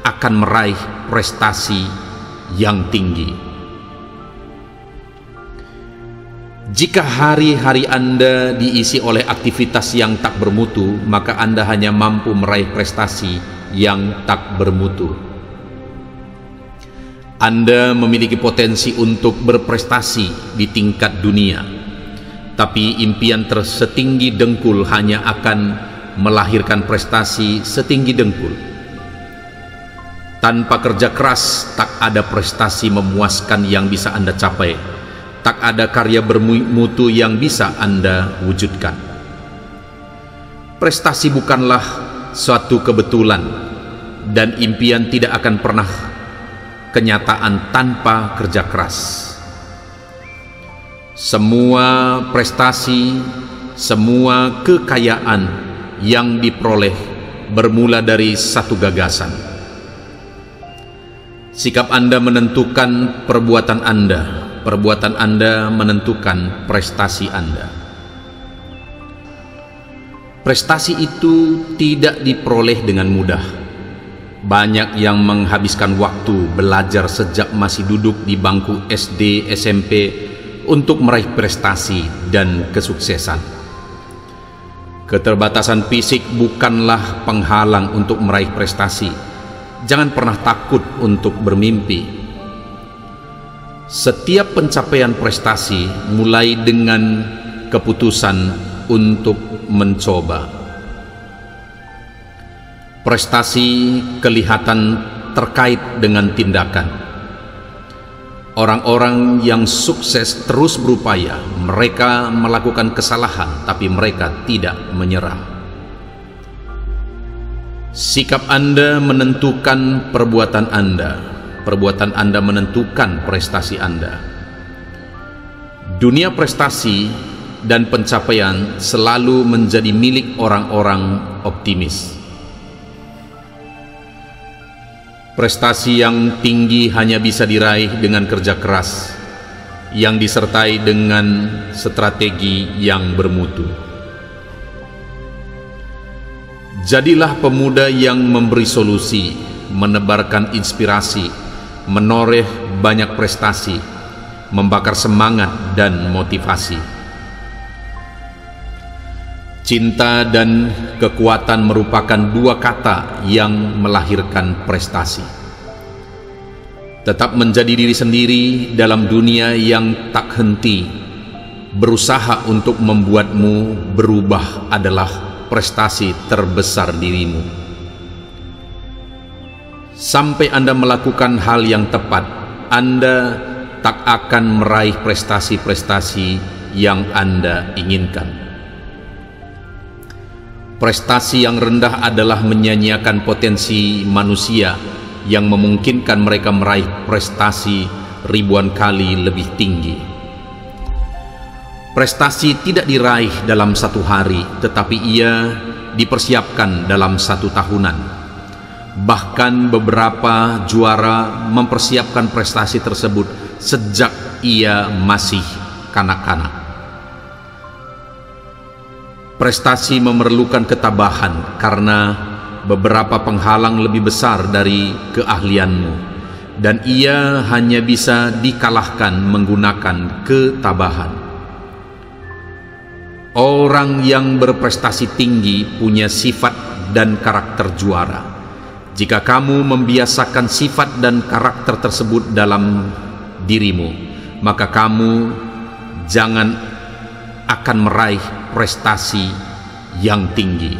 akan meraih prestasi yang tinggi. Jika hari-hari Anda diisi oleh aktivitas yang tak bermutu, maka Anda hanya mampu meraih prestasi yang tak bermutu. Anda memiliki potensi untuk berprestasi di tingkat dunia, tapi impian setinggi dengkul hanya akan melahirkan prestasi setinggi dengkul. Tanpa kerja keras, tak ada prestasi memuaskan yang bisa Anda capai. Tak ada karya bermutu yang bisa Anda wujudkan. Prestasi bukanlah suatu kebetulan, dan impian tidak akan pernah kenyataan tanpa kerja keras. Semua prestasi, semua kekayaan yang diperoleh bermula dari satu gagasan. Sikap Anda menentukan perbuatan Anda. perbuatan Anda menentukan prestasi Anda. Prestasi itu tidak diperoleh dengan mudah. Banyak yang menghabiskan waktu belajar sejak masih duduk di bangku SD, SMP untuk meraih prestasi dan kesuksesan. Keterbatasan fisik bukanlah penghalang untuk meraih prestasi. Jangan pernah takut untuk bermimpi. Setiap pencapaian prestasi mulai dengan keputusan untuk mencoba. Prestasi kelihatan terkait dengan tindakan. Orang-orang yang sukses terus berupaya. Mereka melakukan kesalahan, tapi mereka tidak menyerah. Sikap Anda menentukan perbuatan Anda. Perbuatan Anda menentukan prestasi Anda. Dunia prestasi dan pencapaian selalu menjadi milik orang-orang optimis. Prestasi yang tinggi hanya bisa diraih dengan kerja keras yang disertai dengan strategi yang bermutu. Jadilah pemuda yang memberi solusi, menebarkan inspirasi, menoreh banyak prestasi, membakar semangat dan motivasi. Cinta dan kekuatan merupakan dua kata yang melahirkan prestasi. Tetap menjadi diri sendiri dalam dunia yang tak henti. Berusaha untuk membuatmu berubah adalah prestasi terbesar dirimu. Sampai Anda melakukan hal yang tepat, Anda tak akan meraih prestasi-prestasi yang Anda inginkan. Prestasi yang rendah adalah menyanyiakan potensi manusia yang memungkinkan mereka meraih prestasi ribuan kali lebih tinggi. Prestasi tidak diraih dalam satu hari, tetapi ia dipersiapkan dalam satu tahunan. Bahkan beberapa juara mempersiapkan prestasi tersebut sejak ia masih kanak-kanak. Prestasi memerlukan ketabahan karena beberapa penghalang lebih besar dari keahlianmu, dan ia hanya bisa dikalahkan menggunakan ketabahan. Orang yang berprestasi tinggi punya sifat dan karakter juara. Jika kamu membiasakan sifat dan karakter tersebut dalam dirimu, maka kamu jangan akan meraih prestasi yang tinggi.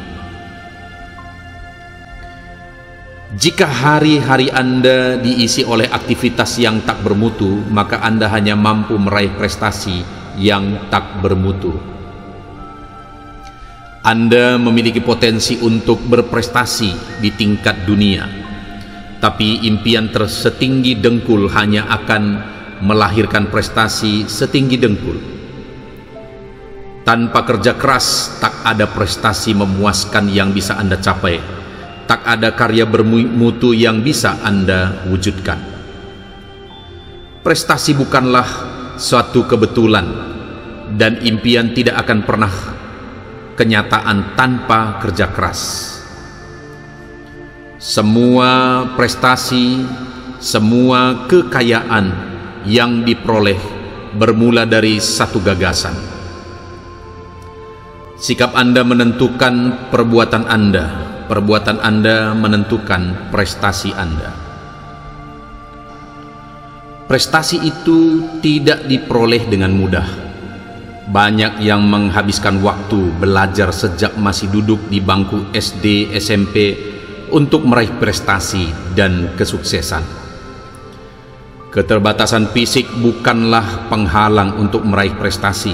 Jika hari-hari Anda diisi oleh aktivitas yang tak bermutu, maka Anda hanya mampu meraih prestasi yang tak bermutu. Anda memiliki potensi untuk berprestasi di tingkat dunia, tapi impian setinggi dengkul hanya akan melahirkan prestasi setinggi dengkul. Tanpa kerja keras, tak ada prestasi memuaskan yang bisa Anda capai. Tak ada karya bermutu yang bisa Anda wujudkan. Prestasi bukanlah suatu kebetulan, dan impian tidak akan pernah kenyataan tanpa kerja keras. Semua prestasi, semua kekayaan yang diperoleh bermula dari satu gagasan. Sikap Anda menentukan perbuatan Anda. Perbuatan Anda menentukan prestasi Anda. Prestasi itu tidak diperoleh dengan mudah. Banyak yang menghabiskan waktu belajar sejak masih duduk di bangku SD, SMP untuk meraih prestasi dan kesuksesan. Keterbatasan fisik bukanlah penghalang untuk meraih prestasi.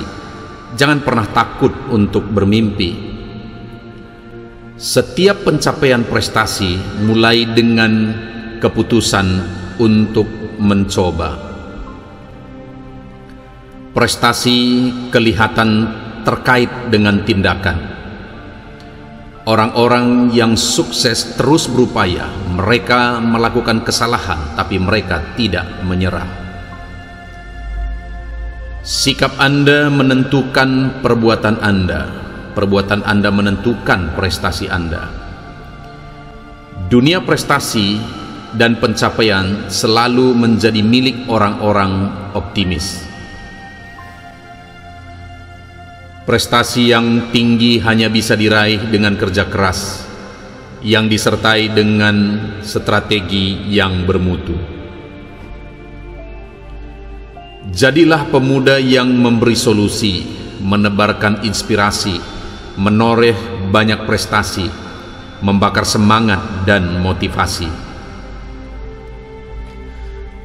Jangan pernah takut untuk bermimpi. Setiap pencapaian prestasi mulai dengan keputusan untuk mencoba. Prestasi kelihatan terkait dengan tindakan. Orang-orang yang sukses terus berupaya. Mereka melakukan kesalahan, tapi mereka tidak menyerah. Sikap Anda menentukan perbuatan Anda menentukan prestasi Anda. Dunia prestasi dan pencapaian selalu menjadi milik orang-orang optimis. Prestasi yang tinggi hanya bisa diraih dengan kerja keras yang disertai dengan strategi yang bermutu. Jadilah pemuda yang memberi solusi, menebarkan inspirasi, menoreh banyak prestasi, membakar semangat dan motivasi.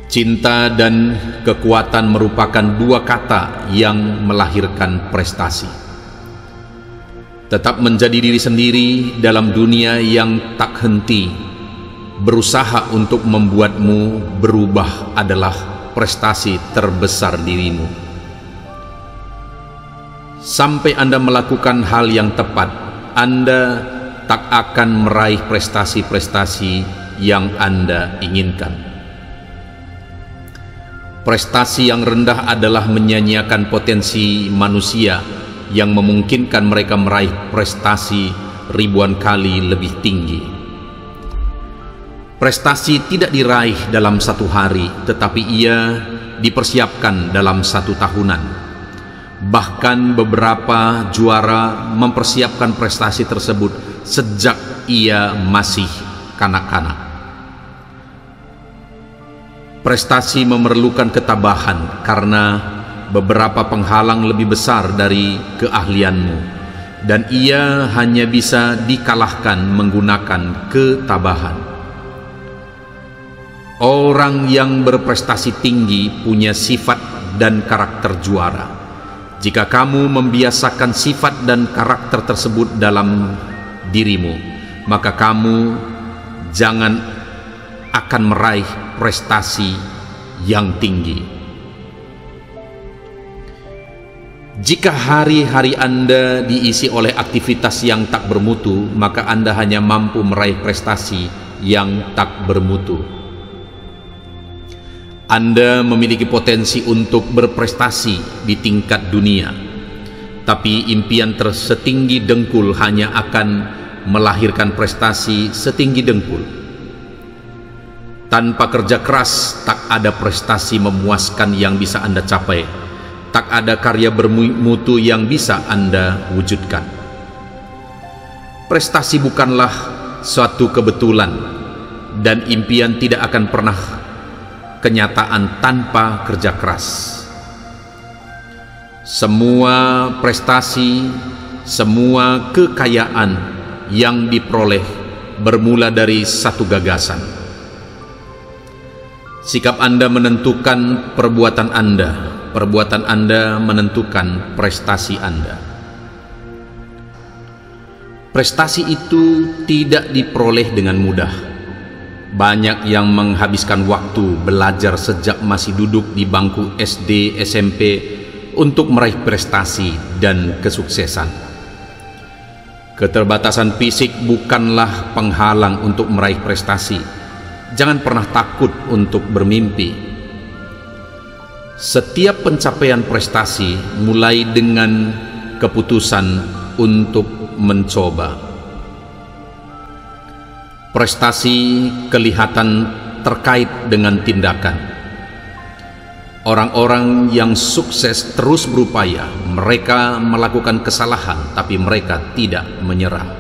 Cinta dan kekuatan merupakan dua kata yang melahirkan prestasi. Tetap menjadi diri sendiri dalam dunia yang tak henti. Berusaha untuk membuatmu berubah adalah prestasi terbesar dirimu. Sampai Anda melakukan hal yang tepat, Anda tak akan meraih prestasi-prestasi yang Anda inginkan. Prestasi yang rendah adalah menyanyiakan potensi manusia yang memungkinkan mereka meraih prestasi ribuan kali lebih tinggi. Prestasi tidak diraih dalam satu hari, tetapi ia dipersiapkan dalam satu tahunan. Bahkan beberapa juara mempersiapkan prestasi tersebut sejak ia masih kanak-kanak. Prestasi memerlukan ketabahan karena beberapa penghalang lebih besar dari keahlianmu, dan ia hanya bisa dikalahkan menggunakan ketabahan. Orang yang berprestasi tinggi punya sifat dan karakter juara. Jika kamu membiasakan sifat dan karakter tersebut dalam dirimu, maka kamu jangan akan meraih prestasi yang tinggi. Jika hari-hari Anda diisi oleh aktivitas yang tak bermutu, maka Anda hanya mampu meraih prestasi yang tak bermutu. Anda memiliki potensi untuk berprestasi di tingkat dunia, tapi impian setinggi dengkul hanya akan melahirkan prestasi setinggi dengkul. Tanpa kerja keras, tak ada prestasi memuaskan yang bisa Anda capai. Tak ada karya bermutu yang bisa Anda wujudkan. Prestasi bukanlah suatu kebetulan, dan impian tidak akan pernah kenyataan tanpa kerja keras. Semua prestasi, semua kekayaan yang diperoleh bermula dari satu gagasan. Sikap Anda menentukan perbuatan Anda menentukan prestasi Anda. Prestasi itu tidak diperoleh dengan mudah. Banyak yang menghabiskan waktu belajar sejak masih duduk di bangku SD, SMP untuk meraih prestasi dan kesuksesan. Keterbatasan fisik bukanlah penghalang untuk meraih prestasi. Jangan pernah takut untuk bermimpi. Setiap pencapaian prestasi mulai dengan keputusan untuk mencoba. Prestasi kelihatan terkait dengan tindakan. Orang-orang yang sukses terus berupaya. Mereka melakukan kesalahan, tapi mereka tidak menyerah.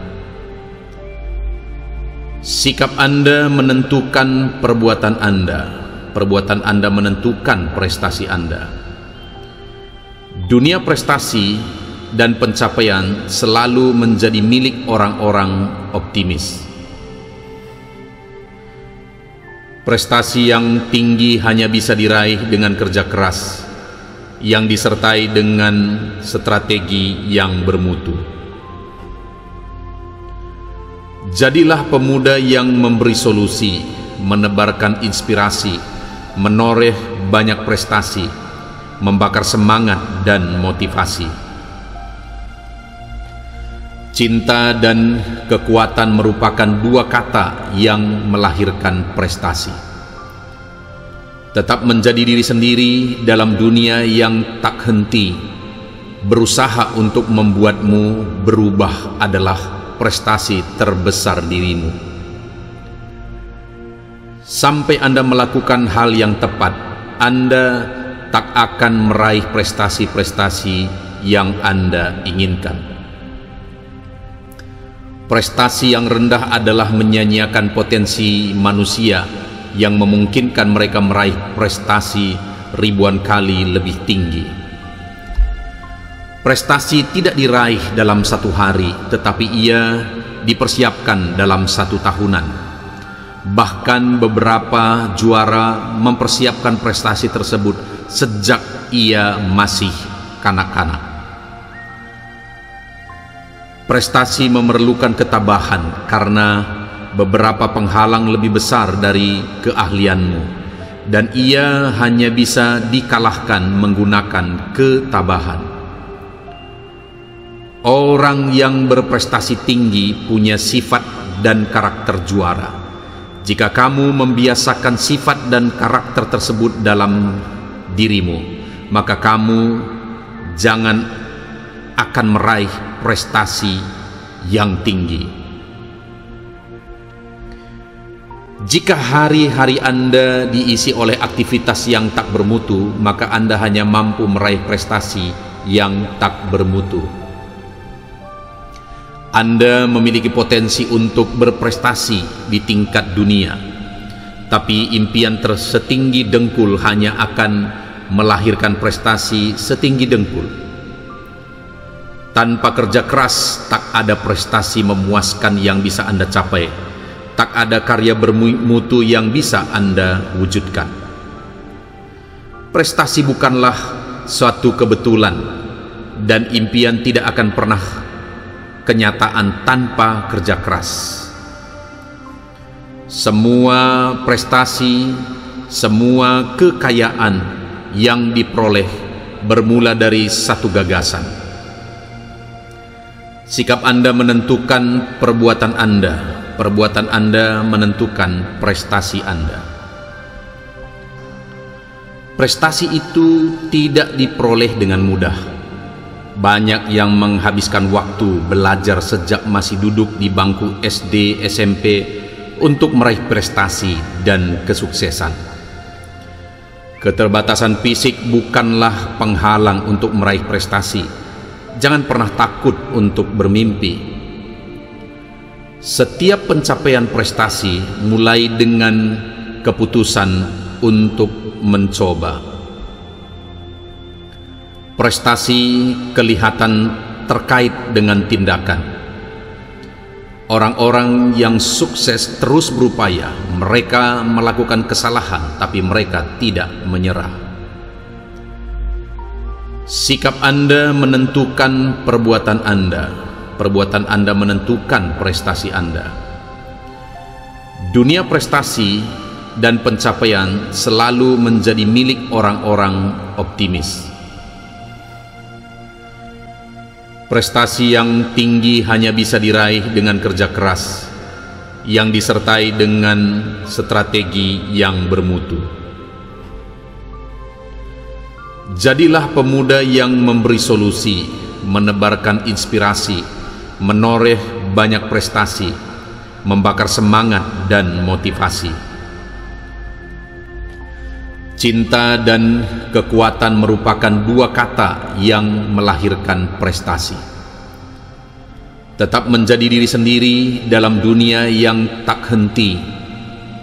Sikap Anda menentukan perbuatan Anda menentukan prestasi Anda. Dunia prestasi dan pencapaian selalu menjadi milik orang-orang optimis. Prestasi yang tinggi hanya bisa diraih dengan kerja keras yang disertai dengan strategi yang bermutu. Jadilah pemuda yang memberi solusi, menebarkan inspirasi, menoreh banyak prestasi, membakar semangat dan motivasi. Cinta dan kekuatan merupakan dua kata yang melahirkan prestasi. Tetap menjadi diri sendiri dalam dunia yang tak henti. Berusaha untuk membuatmu berubah adalah prestasi terbesar dirimu. Sampai Anda melakukan hal yang tepat, Anda tak akan meraih prestasi-prestasi yang Anda inginkan. Prestasi yang rendah adalah menyanyiakan potensi manusia yang memungkinkan mereka meraih prestasi ribuan kali lebih tinggi. Prestasi tidak diraih dalam satu hari, tetapi ia dipersiapkan dalam satu tahunan. Bahkan beberapa juara mempersiapkan prestasi tersebut sejak ia masih kanak-kanak. Prestasi memerlukan ketabahan karena beberapa penghalang lebih besar dari keahlianmu, dan ia hanya bisa dikalahkan menggunakan ketabahan. Orang yang berprestasi tinggi punya sifat dan karakter juara. Jika kamu membiasakan sifat dan karakter tersebut dalam dirimu, maka kamu jangan akan meraih prestasi yang tinggi. Jika hari-hari Anda diisi oleh aktivitas yang tak bermutu, maka Anda hanya mampu meraih prestasi yang tak bermutu. Anda memiliki potensi untuk berprestasi di tingkat dunia, tapi impian setinggi dengkul hanya akan melahirkan prestasi setinggi dengkul. Tanpa kerja keras, tak ada prestasi memuaskan yang bisa Anda capai. Tak ada karya bermutu yang bisa Anda wujudkan. Prestasi bukanlah suatu kebetulan, dan impian tidak akan pernah kenyataan tanpa kerja keras. Semua prestasi, semua kekayaan yang diperoleh bermula dari satu gagasan. Sikap Anda menentukan perbuatan Anda. Perbuatan Anda menentukan prestasi Anda. Prestasi itu tidak diperoleh dengan mudah. Banyak yang menghabiskan waktu belajar sejak masih duduk di bangku SD, SMP untuk meraih prestasi dan kesuksesan. Keterbatasan fisik bukanlah penghalang untuk meraih prestasi. Jangan pernah takut untuk bermimpi. Setiap pencapaian prestasi mulai dengan keputusan untuk mencoba. Prestasi kelihatan terkait dengan tindakan. Orang-orang yang sukses terus berupaya. Mereka melakukan kesalahan, tapi mereka tidak menyerah. Sikap Anda menentukan perbuatan Anda. Perbuatan Anda menentukan prestasi Anda. Dunia prestasi dan pencapaian selalu menjadi milik orang-orang optimis. Prestasi yang tinggi hanya bisa diraih dengan kerja keras yang disertai dengan strategi yang bermutu. Jadilah pemuda yang memberi solusi, menebarkan inspirasi, menoreh banyak prestasi, membakar semangat dan motivasi. Cinta dan kekuatan merupakan dua kata yang melahirkan prestasi. Tetap menjadi diri sendiri dalam dunia yang tak henti.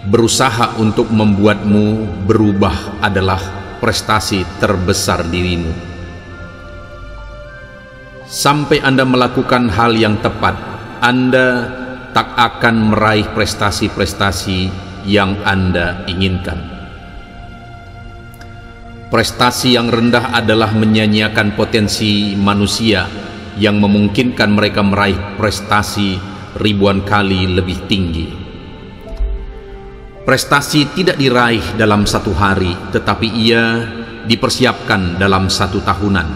Berusaha untuk membuatmu berubah adalah prestasi terbesar dirimu. Sampai Anda melakukan hal yang tepat, Anda tak akan meraih prestasi-prestasi yang Anda inginkan. Prestasi yang rendah adalah menyanyiakan potensi manusia yang memungkinkan mereka meraih prestasi ribuan kali lebih tinggi. Prestasi tidak diraih dalam satu hari, tetapi ia dipersiapkan dalam satu tahunan.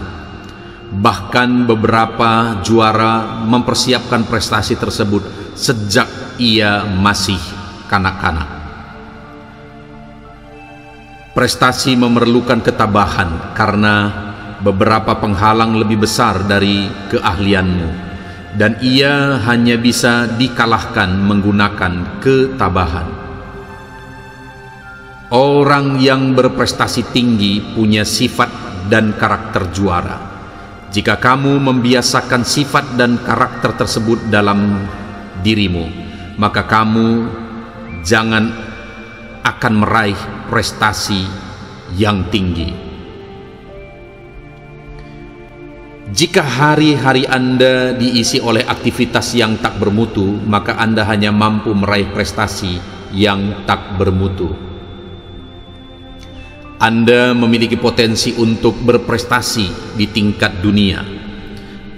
Bahkan beberapa juara mempersiapkan prestasi tersebut sejak ia masih kanak-kanak. Prestasi memerlukan ketabahan karena beberapa penghalang lebih besar dari keahlianmu, dan ia hanya bisa dikalahkan menggunakan ketabahan. Orang yang berprestasi tinggi punya sifat dan karakter juara. Jika kamu membiasakan sifat dan karakter tersebut dalam dirimu, maka kamu jangan akan meraih prestasi yang tinggi. Jika hari-hari Anda diisi oleh aktivitas yang tak bermutu, maka Anda hanya mampu meraih prestasi yang tak bermutu. Anda memiliki potensi untuk berprestasi di tingkat dunia,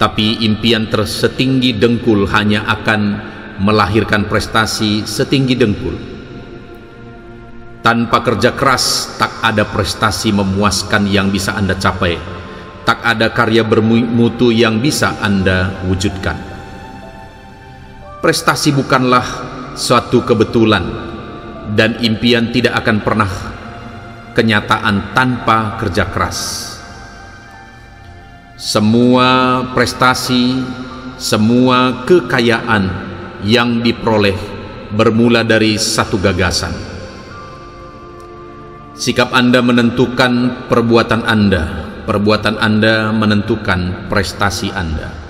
tapi impian setinggi dengkul hanya akan melahirkan prestasi setinggi dengkul. Tanpa kerja keras, tak ada prestasi memuaskan yang bisa Anda capai. Tak ada karya bermutu yang bisa Anda wujudkan. Prestasi bukanlah suatu kebetulan, dan impian tidak akan pernah kenyataan tanpa kerja keras. Semua prestasi, semua kekayaan yang diperoleh bermula dari satu gagasan. Sikap Anda menentukan perbuatan Anda menentukan prestasi Anda.